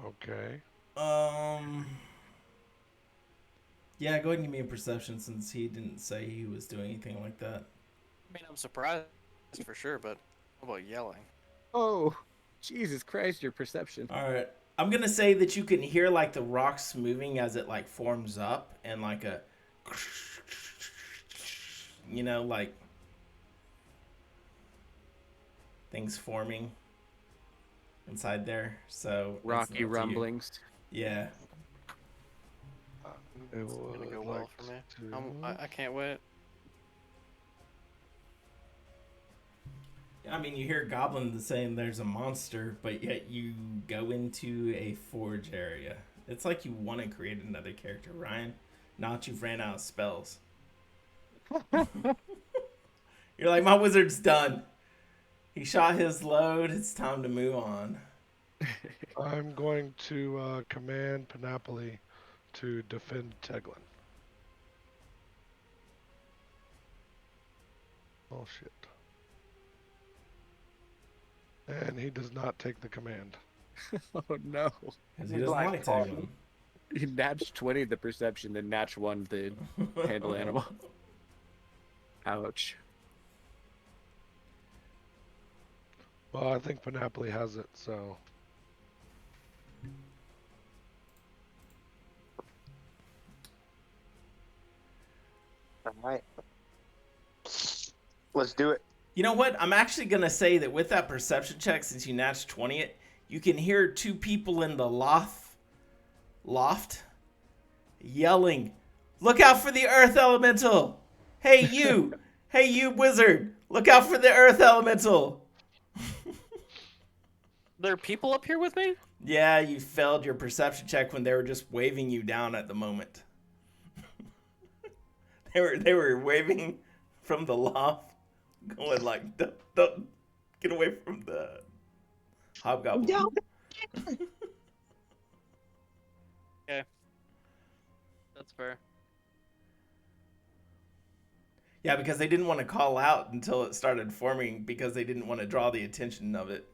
Okay. Yeah, go ahead and give me a perception since he didn't say he was doing anything like that. I mean, I'm surprised for sure, but how about yelling? Oh, Jesus Christ, your perception. All right. I'm going to say that you can hear like the rocks moving as it like forms up and like a like things forming inside there. So Rocky it's up to you. rumblings. Yeah. It's gonna go well for me. I can't wait. I mean, you hear goblins saying there's a monster, but yet you go into a forge area. It's like you want to create another character, Ryan. Not you've ran out of spells. You're like, my wizard's done. He shot his load. It's time to move on. I'm going to command Panoply to defend Teglin. Oh, shit. And he does not take the command. Oh no. Because he doesn't like Teglin. He natched 20 the perception, then natched 1 the handle animal. Ouch. Well, I think Panoply has it, so. All right. Let's do it. You know what? I'm actually going to say that with that perception check, since you natched 20 it, you can hear 2 people in the loft yelling, "Look out for the earth elemental! Hey, you! Hey, you wizard! Look out for the earth elemental!" There are people up here with me? Yeah, you failed your perception check when they were just waving you down at the moment. They were waving from the loft, going like, don't get away from the hobgoblin. Okay. That's fair. Yeah, because they didn't want to call out until it started forming because they didn't want to draw the attention of it.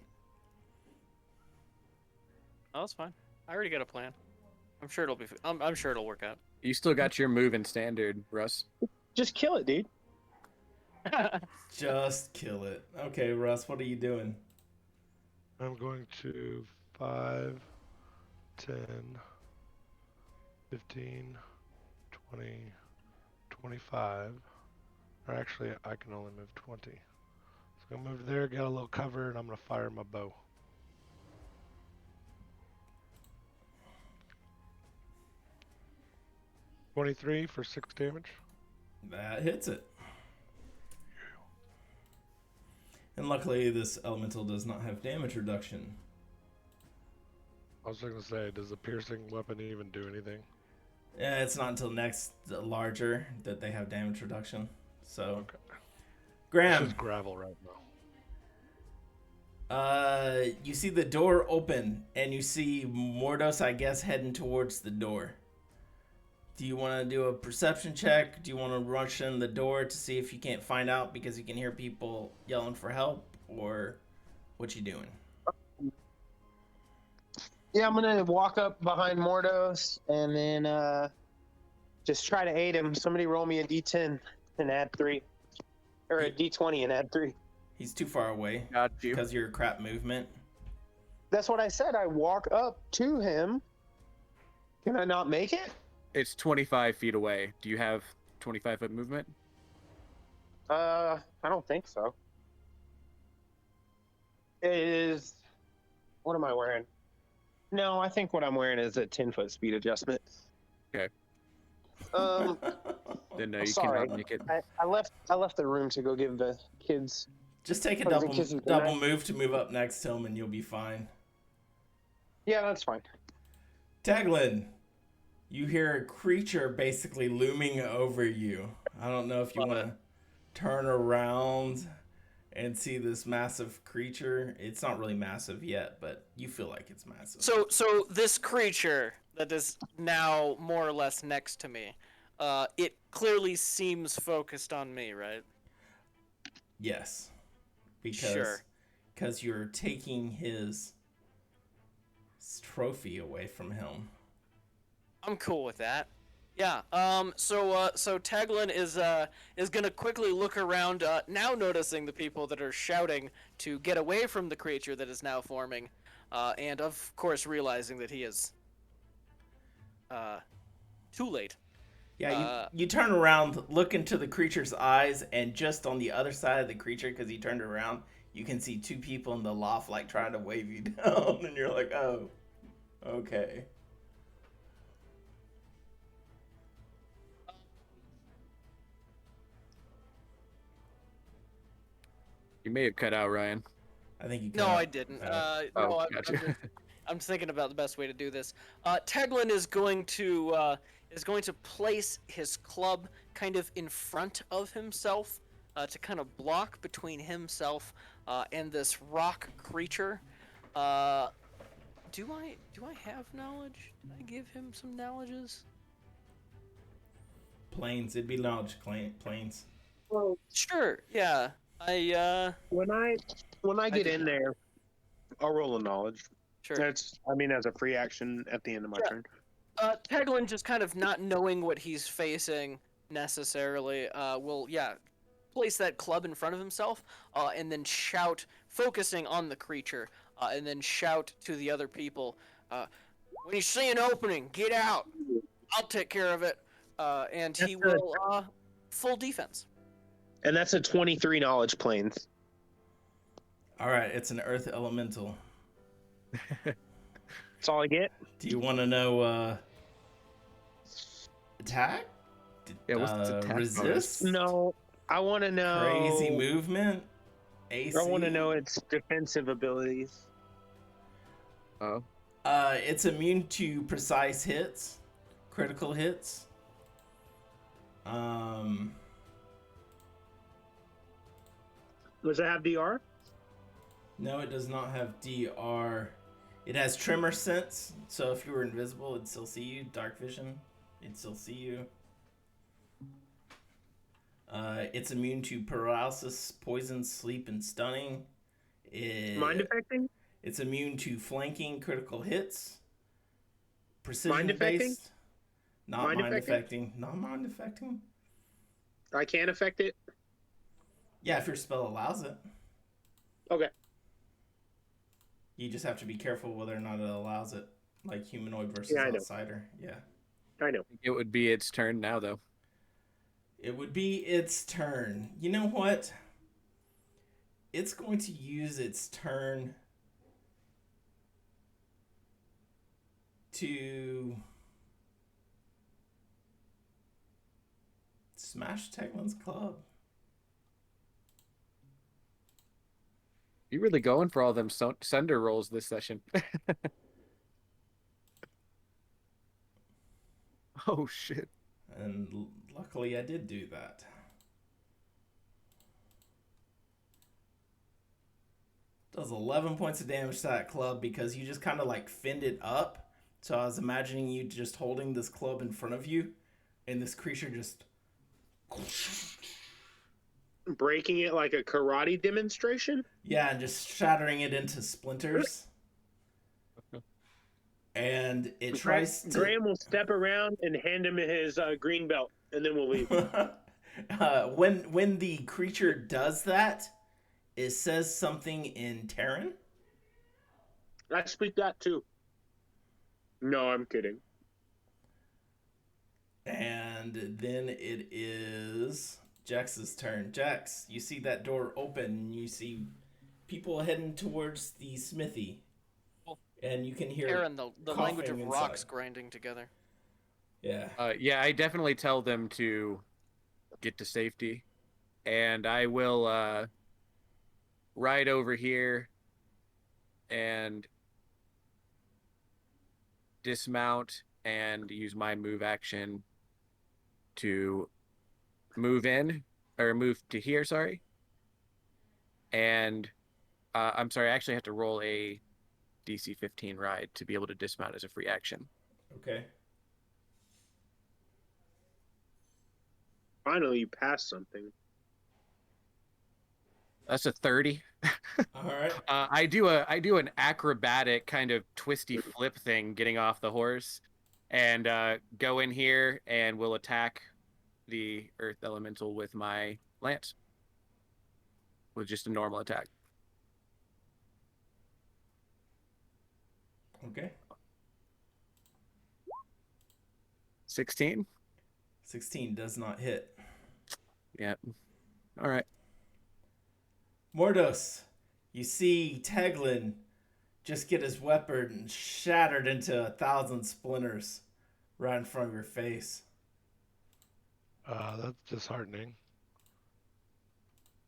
Oh, that's fine. I already got a plan. I'm sure it'll be. I'm sure it'll work out. You still got your move in standard, Russ. Just kill it, dude. Just kill it. Okay, Russ, what are you doing? I'm going to 5, 10, 15, 20, 25. Or actually, I can only move 20. So I'm going to move there, get a little cover, and I'm going to fire my bow. $23 for 6 damage. That hits it. And luckily, this elemental does not have damage reduction. I was going to say, does the piercing weapon even do anything? Yeah, it's not until next larger that they have damage reduction. So, Okay. Graham, It's just gravel right now. you see the door open, and you see Mordos, I guess, heading towards the door. Do you want to do a perception check? Do you want to rush in the door to see if you can't find out because you can hear people yelling for help? Or what you doing? Yeah, I'm gonna walk up behind Mordos and then just try to aid him. Somebody roll me a D10 and add 3, or a D20 and add 3. He's too far away Got you. because of your crap movement. That's what I said. I walk up to him. Can I not make it? It's 25 feet away. Do you have 25-foot movement? I don't think so. It is. What am I wearing? No, I think what I'm wearing is a 10-foot speed adjustment. Okay. Um, Then no, you sorry. cannot make it. I left the room to go give the kids Just take a Hugs and kisses, good double night. move to move up next to him, and you'll be fine. Yeah, that's fine. Taglin, you hear a creature basically looming over you. I don't know if you Love want to turn around and see this massive creature. It's not really massive yet, but you feel like it's massive. So this creature that is now more or less next to me, it clearly seems focused on me, right? Yes, Sure. because you're taking his trophy away from him. I'm cool with that. Yeah. So Taglin is gonna quickly look around, now noticing the people that are shouting to get away from the creature that is now forming, and of course realizing that he is too late. Yeah, you turn around, look into the creature's eyes, and just on the other side of the creature, because he turned around, you can see two people in the loft like trying to wave you down, and you're like, oh, okay. You may have cut out, Ryan. I think you. No, I didn't. No, gotcha. I'm just thinking about the best way to do this. Teglin is going to place his club kind of in front of himself, to kind of block between himself and this rock creature. Do I have knowledge? Did I give him some knowledges? Planes. It'd be knowledge planes. Well, Sure. Yeah. when I get did in not. there, I'll roll a knowledge. Sure. That's, I mean, as a free action at the end of my Yeah. turn. Teglin, just kind of not knowing what he's facing necessarily, will place that club in front of himself, and then shout, focusing on the creature, and then shout to the other people, "When you see an opening, get out. I'll take care of it." And he That's good. will full defense. And that's a 23 knowledge planes. All right, it's an earth elemental. That's all I get. Do you want to know attack? Yeah, what's its attack bonus? Resist? No, I want to know. Crazy movement? AC? I want to know its defensive abilities. Oh. It's immune to precise hits, critical hits. Does it have DR? No, it does not have DR. It has tremor sense, so if you were invisible, it'd still see you. Dark vision, it'd still see you. It's immune to paralysis, poison, sleep, and stunning. Mind affecting? It's immune to flanking, critical hits. Precision Mind affecting? based. Not Mind mind affecting? affecting. Not mind affecting. I can't affect it? Yeah, if your spell allows it. Okay. You just have to be careful whether or not it allows it. Like humanoid versus Yeah, I know. outsider. Yeah. I know. It would be its turn now, though. It would be its turn. You know what? It's going to use its turn to smash Teglin's club. You really going for all them sender rolls this session. Oh, shit. And luckily I did do that. Does 11 points of damage to that club because you just kind of like finned it up. So I was imagining you just holding this club in front of you and this creature just... Breaking it like a karate demonstration? Yeah, and just shattering it into splinters. And it tries to... Graham will step around and hand him his green belt, and then we'll leave. When the creature does that, it says something in Terran. I speak that too. No, I'm kidding. And then it is Jax's turn. Jax, you see that door open. You see people heading towards the smithy. And you can hear Aaron, the language of coughing rocks inside. grinding together. Yeah. Yeah, I definitely tell them to get to safety. And I will ride over here and dismount and use my move action to move in or move to here, sorry. And I'm sorry, I actually have to roll a DC 15 ride to be able to dismount as a free action. Okay. Finally, you passed something. That's a 30. All right. I do an acrobatic kind of twisty flip thing getting off the horse and go in here and will attack the earth elemental with my lance with just a normal attack. Okay. 16? 16 does not hit. Yeah. All right. Mordos, you see Teglin just get his weapon shattered into 1,000 splinters right in front of your face. That's disheartening.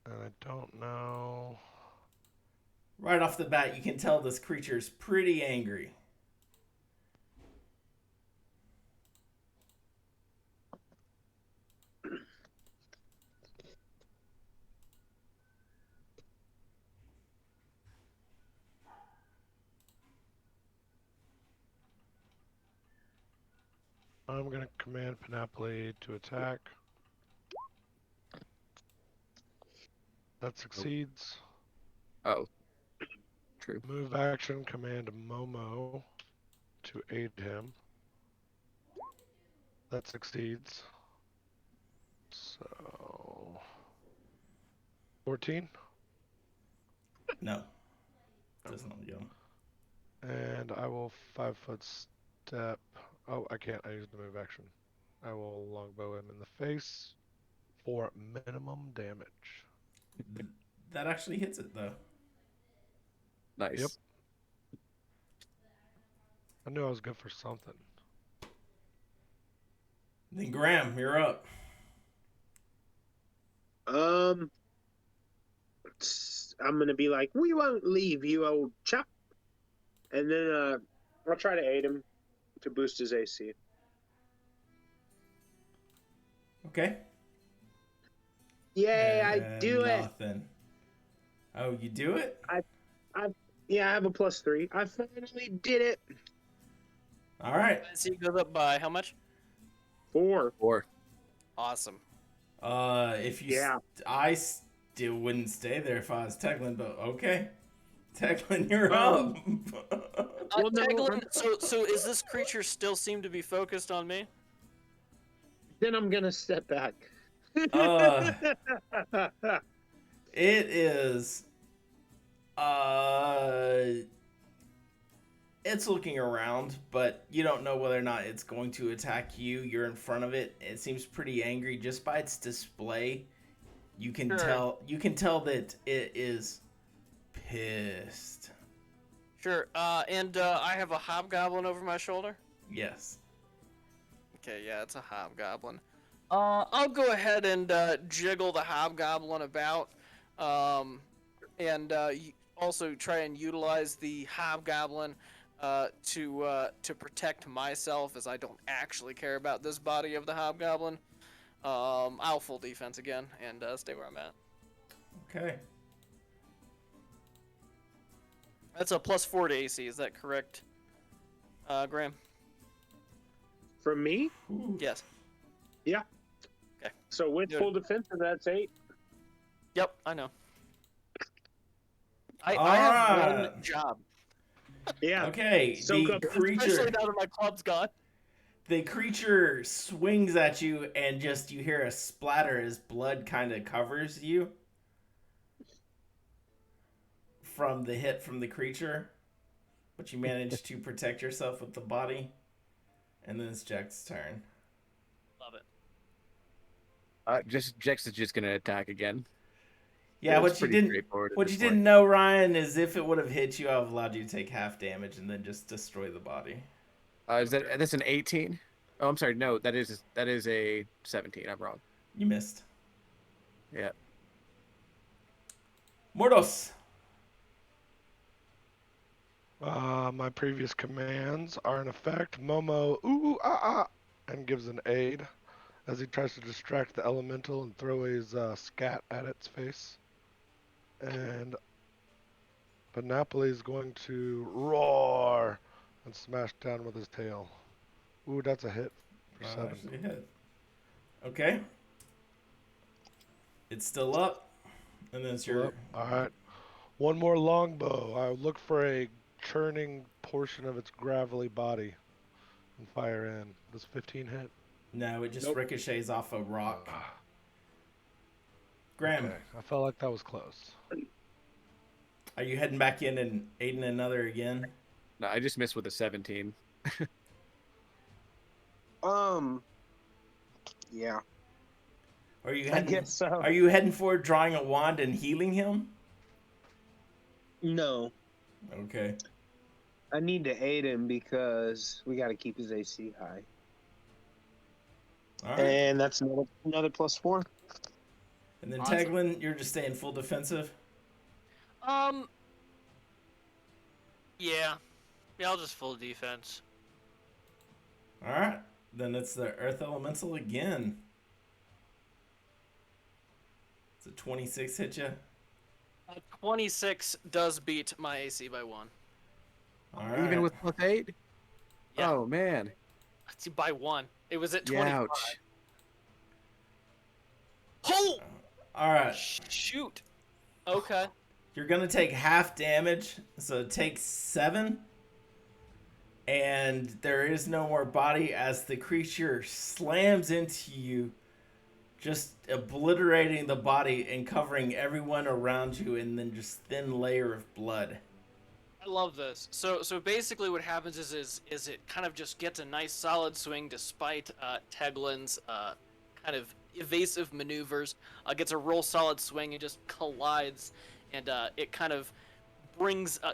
And I don't know. Right off the bat, you can tell this creature is pretty angry. I'm going to command Panoply to attack. That succeeds. Oh. True. Move action, command Momo to aid him. That succeeds. So 14. No. Does not go. And I will 5-foot step. Oh, I can't. I used the move action. I will longbow him in the face for minimum damage. That actually hits it, though. Nice. Yep. I knew I was good for something. Then Graham, you're up. I'm gonna be like, we won't leave you, old chap. And then I'll try to aid him to boost his AC. Okay. Yay, I And do it. nothing. Oh, you do it? Yeah, I have a +3. I finally did it. All right. AC goes up by how much? 4. 4. Awesome. If you, Yeah. I still wouldn't stay there if I was Teglin, but okay. Teglin, you're Um, up. Well, no, Teglin, so is this creature still seem to be focused on me? Then I'm gonna step back. Uh, It is, it's looking around, but you don't know whether or not it's going to attack you. You're in front of it. It seems pretty angry just by its display. You can Sure. tell that it is pissed. Sure. And I have a hobgoblin over my shoulder. Yes. Okay, yeah, it's a hobgoblin. I'll go ahead and jiggle the hobgoblin about, and also try and utilize the hobgoblin to protect myself, as I don't actually care about this body of the hobgoblin. I'll full defense again and stay where I'm at. Okay. That's a +4 to AC. Is that correct, Graham? From me? Ooh. Yes. Yeah. Okay. So with Good. full defense, that's 8. Yep, I know. I All have right. one job. Yeah. Okay. Soak The up- Especially creature. now that my club's gone. The creature swings at you, and just you hear a splatter as blood kind of covers you from the hit from the creature, but you manage to protect yourself with the body. And then it's Jack's turn. Love it. Jex is just gonna attack again. Yeah, It's what you pretty didn't straightforward at what this you point. didn't know, Ryan, is if it would have hit you, I would have allowed you to take half damage and then just destroy the body. Is that's an 18? Oh, I'm sorry. No, that is a 17. I'm wrong. You missed. Yeah. Mordos, My previous commands are in effect. Momo, ooh, ah, ah, and gives an aid as he tries to distract the elemental and throw his scat at its face. And Panoply is going to roar and smash down with his tail. Ooh, that's a hit for 7. Actually hit. Okay. It's still up. And then it's your... Alright. One more longbow. I look for a churning portion of its gravelly body and fire in. Does 15 hit? No, it just ricochets off a rock. Ah, Graham, okay. I felt like that was close. are you heading back in and aiding another again? No, I just missed with a 17. Yeah. Are you I heading? guess so. Are you heading forward, drawing a wand and healing him? No. Okay. I need to aid him because we got to keep his AC high. All right. And that's another +4. And then Awesome. Teglin, you're just staying full defensive. Yeah. Yeah, I'll just full defense. All right. Then it's the Earth Elemental again. It's a 26 hit you. 26 does beat my AC by 1. All right. Even with +8? Yeah. Oh, man. It's by 1. It was at Yeah, 25. ouch. Oh! All right. Shoot. Okay. You're gonna take half damage, so take 7. And there is no more body as the creature slams into you, just obliterating the body and covering everyone around you, and then just thin layer of blood. I love this. So basically what happens is it kind of just gets a nice solid swing despite Teglin's kind of evasive maneuvers. Gets a real solid swing and just collides, and it kind of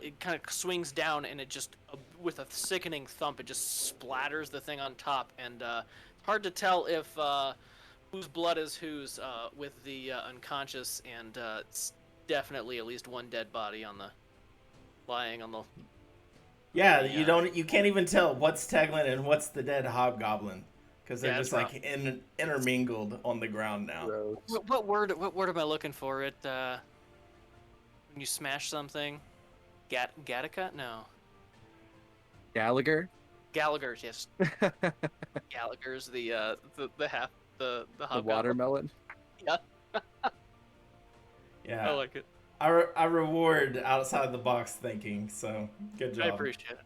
it kind of swings down, and it just with a sickening thump, it just splatters the thing on top, and it's hard to tell if whose blood is whose with the unconscious, and it's definitely at least one dead body on the lying on the. Yeah, you can't even tell what's Teglin and what's the dead hobgoblin, because they're just like intermingled on the ground now. What word am I looking for? It when you smash something, Gattaca? No. Gallagher? Gallagher's, yes. Gallagher's the half the The watermelon? Yeah. Yeah. I like it. I reward outside the box thinking, so good job. I appreciate it.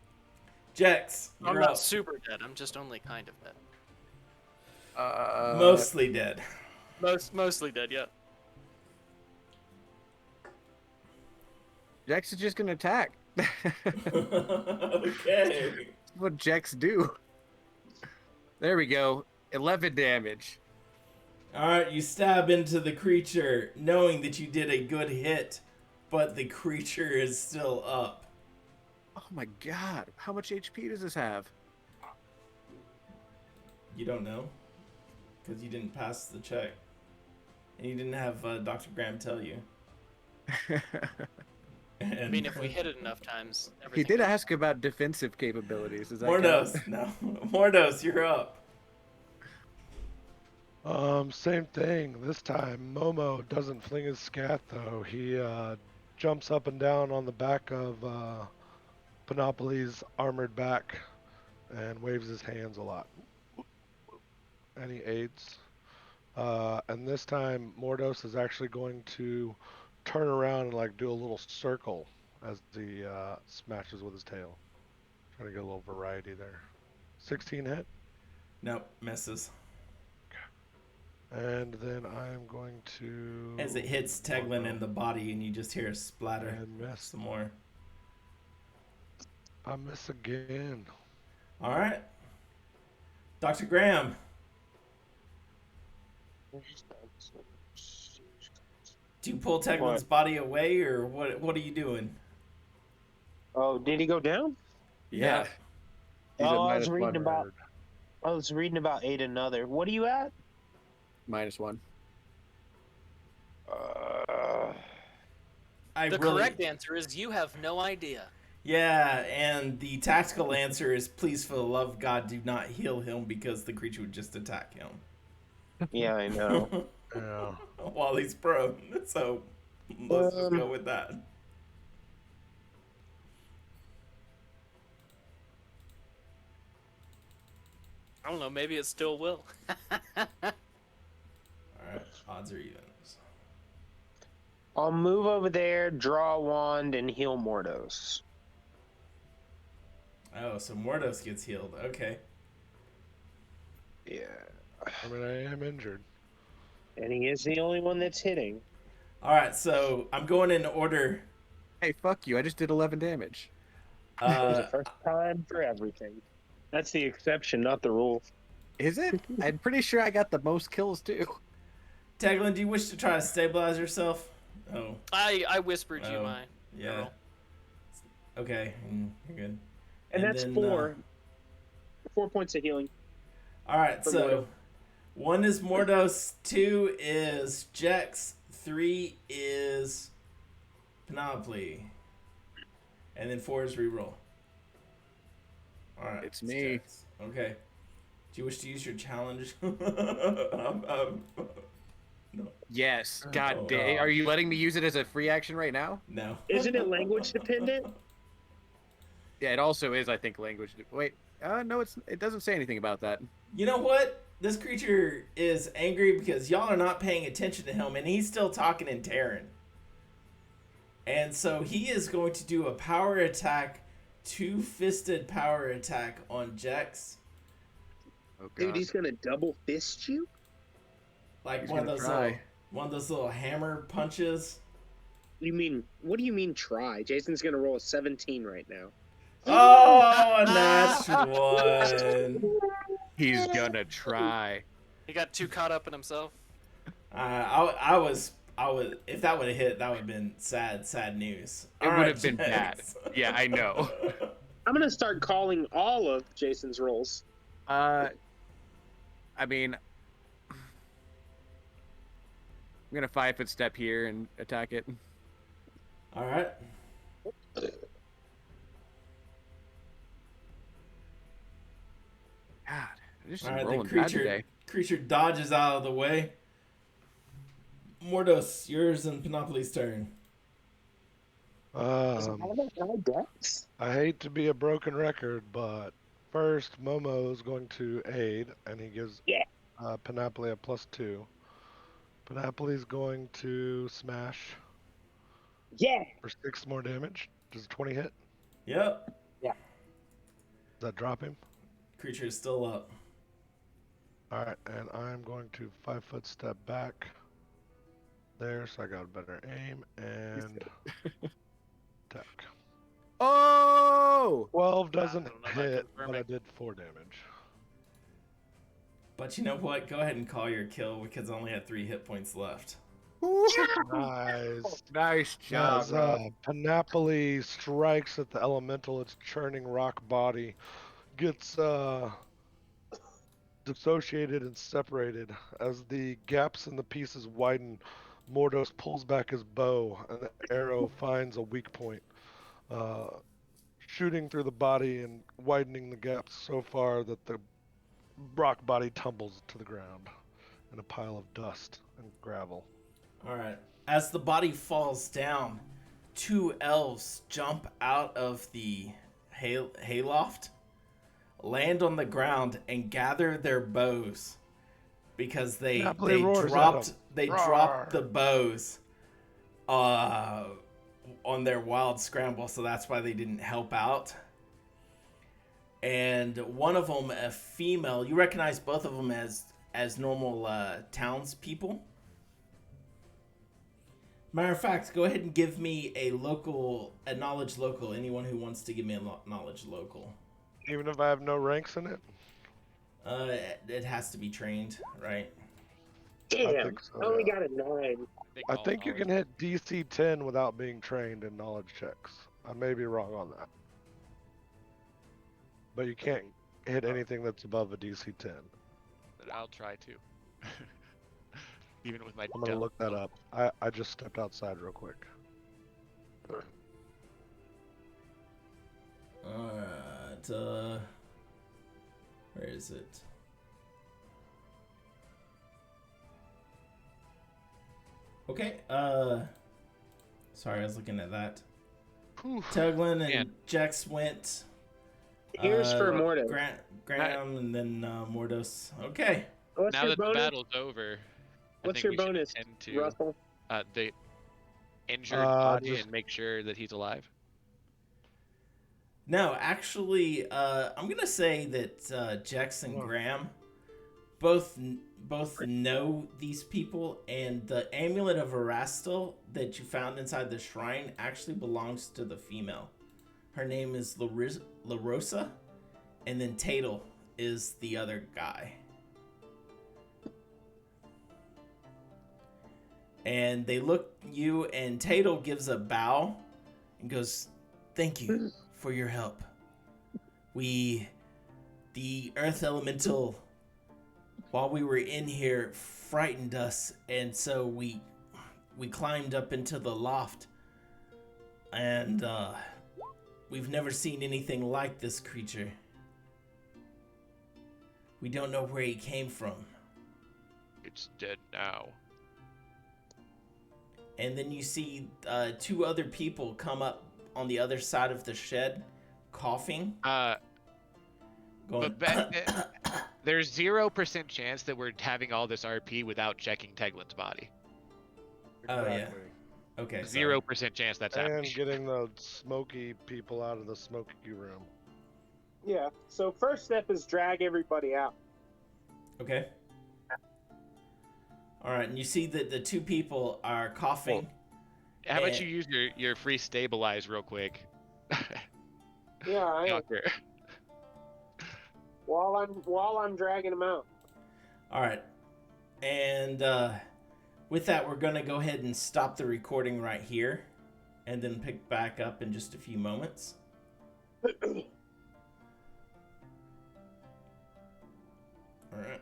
Jex, I'm you're not up. super dead. I'm just only kind of dead. Mostly dead. Mostly dead, yeah. Jex is just gonna attack. Okay. That's what Jex do. There we go. 11 damage. Alright, you stab into the creature, knowing that you did a good hit, but the creature is still up. Oh my god. How much HP does this have? You don't know, because you didn't pass the check. And you didn't have Dr. Graham tell you. And I mean, if we hit it enough times, He everything. did ask about defensive capabilities. Does that Mordos, count? no. Mordos, you're up. Same thing. This time, Momo doesn't fling his scat though. He jumps up and down on the back of Panoply's armored back and waves his hands a lot. And he aids. And this time, Mordos is actually going to turn around and like do a little circle as he smashes with his tail. Trying to get a little variety there. 16 hit. Nope, misses. And then I'm going to... As it hits Teglin in the body, and you just hear a splatter. And miss. Some more. I miss again. All right. Dr. Graham. Do you pull Teglin's body away, or what are you doing? Oh, did he go down? Yeah. He's Oh, at I was -1 reading about. bird. I was reading about aid another. What are you at? -1. I The really, correct answer is you have no idea. Yeah, and the tactical answer is please, for the love of God, do not heal him because the creature would just attack him. Yeah, I know. Yeah. While he's prone. So let's just go with that. I don't know. Maybe it still will. Alright, odds or evens. I'll move over there, draw a wand, and heal Mordos. Oh, so Mordos gets healed. Okay. Yeah. I mean, I am injured. And he is the only one that's hitting. Alright, so I'm going in order. Hey, fuck you! I just did 11 damage. There's a first time for everything. That's the exception, not the rule. Is it? I'm pretty sure I got the most kills too. Taglin, do you wish to try to stabilize yourself? Oh, I whispered you Oh, my yeah. arrow. Okay, you're good. And that's then, 4 points of healing. Alright, For so Mordo. 1 is Mordos, 2 is Jex, 3 is Panoply, and then 4 is reroll. Alright, It's me. Jex. Okay. Do you wish to use your challenge? No. Yes. Oh, God damn. God. Are you letting me use it as a free action right now? No. Isn't it language dependent? Yeah, it also is, I think, language. Wait. No, it doesn't say anything about that. You know what? This creature is angry because y'all are not paying attention to him, and he's still talking in Terran. And so he is going to do a power attack, two-fisted power attack on Jex. Oh, God. Dude, he's gonna double fist you? Like He's one of gonna those try. little hammer punches. What do you mean try? Jason's gonna roll a 17 right now. Oh, a natural one. He's gonna try. He got too caught up in himself. I was. If that would have hit, that would have been sad news. It All would right, have been bad. Jex. Yeah, I know. I'm gonna start calling all of Jason's rolls. I mean, I'm gonna 5-foot step here and attack it. All right. God, I'm just All right. rolling The bad today. creature dodges out of the way. Mordos, yours and Panoply's turn. I hate to be a broken record, but first Momo is going to aid, and he gives Panoply a +2. Panoply's going to smash Yeah. for 6 more damage. Does 20 hit? Yep. Does that drop him? Creature is still up. Alright, and I'm going to 5-foot step back there, so I got a better aim, and attack. Oh! 12 doesn't I don't know about hit, but confirming. I did 4 damage. But you know what? Go ahead and call your kill because I only had 3 hit points left. Nice. Nice job, As Rob. Panoply strikes at the elemental, its churning rock body gets dissociated and separated. As the gaps in the pieces widen, Mordos pulls back his bow, and the arrow finds a weak point, shooting through the body and widening the gaps so far that the rock body tumbles to the ground in a pile of dust and gravel. All right. As the body falls down, 2 elves jump out of the hayloft, land on the ground, and gather their bows because they Napoli roars at 'em. dropped the bows on their wild scramble, so that's why they didn't help out. And one of them, a female, you recognize both of them as normal townspeople. Matter of fact, go ahead and give me a knowledge local. Anyone who wants to give me a knowledge local. Even if I have no ranks in it? It has to be trained, right? Damn. think so, I only yeah. got a 9. I think you can hit DC 10 without being trained in knowledge checks. I may be wrong on that. But you can't hit anything that's above a DC 10. But I'll try to. Even with my I'm gonna dumb- look that up. I just stepped outside real quick. Alright, where is it? Okay, sorry, I was looking at that. Whew. Tuglin and Man. Jex went. Here's for Mordo. Graham and then Mordos. Okay. What's Now your that the bonus? battle's over, I What's think your we should bonus, attend to Russell? the injured body just- and make sure that he's alive. No, actually, I'm gonna say that Jex and Oh. Graham both know these people, and the amulet of Erastil that you found inside the shrine actually belongs to the female. Her name is LaRosa, and then Tatel is the other guy. And they look you, and Tatel gives a bow and goes, "Thank you for your help. The Earth Elemental, while we were in here, frightened us, and so we climbed up into the loft, and we've never seen anything like this creature. We don't know where he came from." It's dead now. And then you see two other people come up on the other side of the shed, coughing. Going, There's 0% chance that we're having all this RP without checking Teglin's body. Oh, yeah. Exactly. Okay, sorry. 0% chance that's And happening. getting the smoky people out of the smoky room. Yeah. So first step is drag everybody out. Okay. All right, and you see that the two people are coughing. How about and- you use your free stabilize real quick? Yeah, I am. Doctor. While I'm dragging them out. All right, and with that, we're gonna go ahead and stop the recording right here, and then pick back up in just a few moments. All right.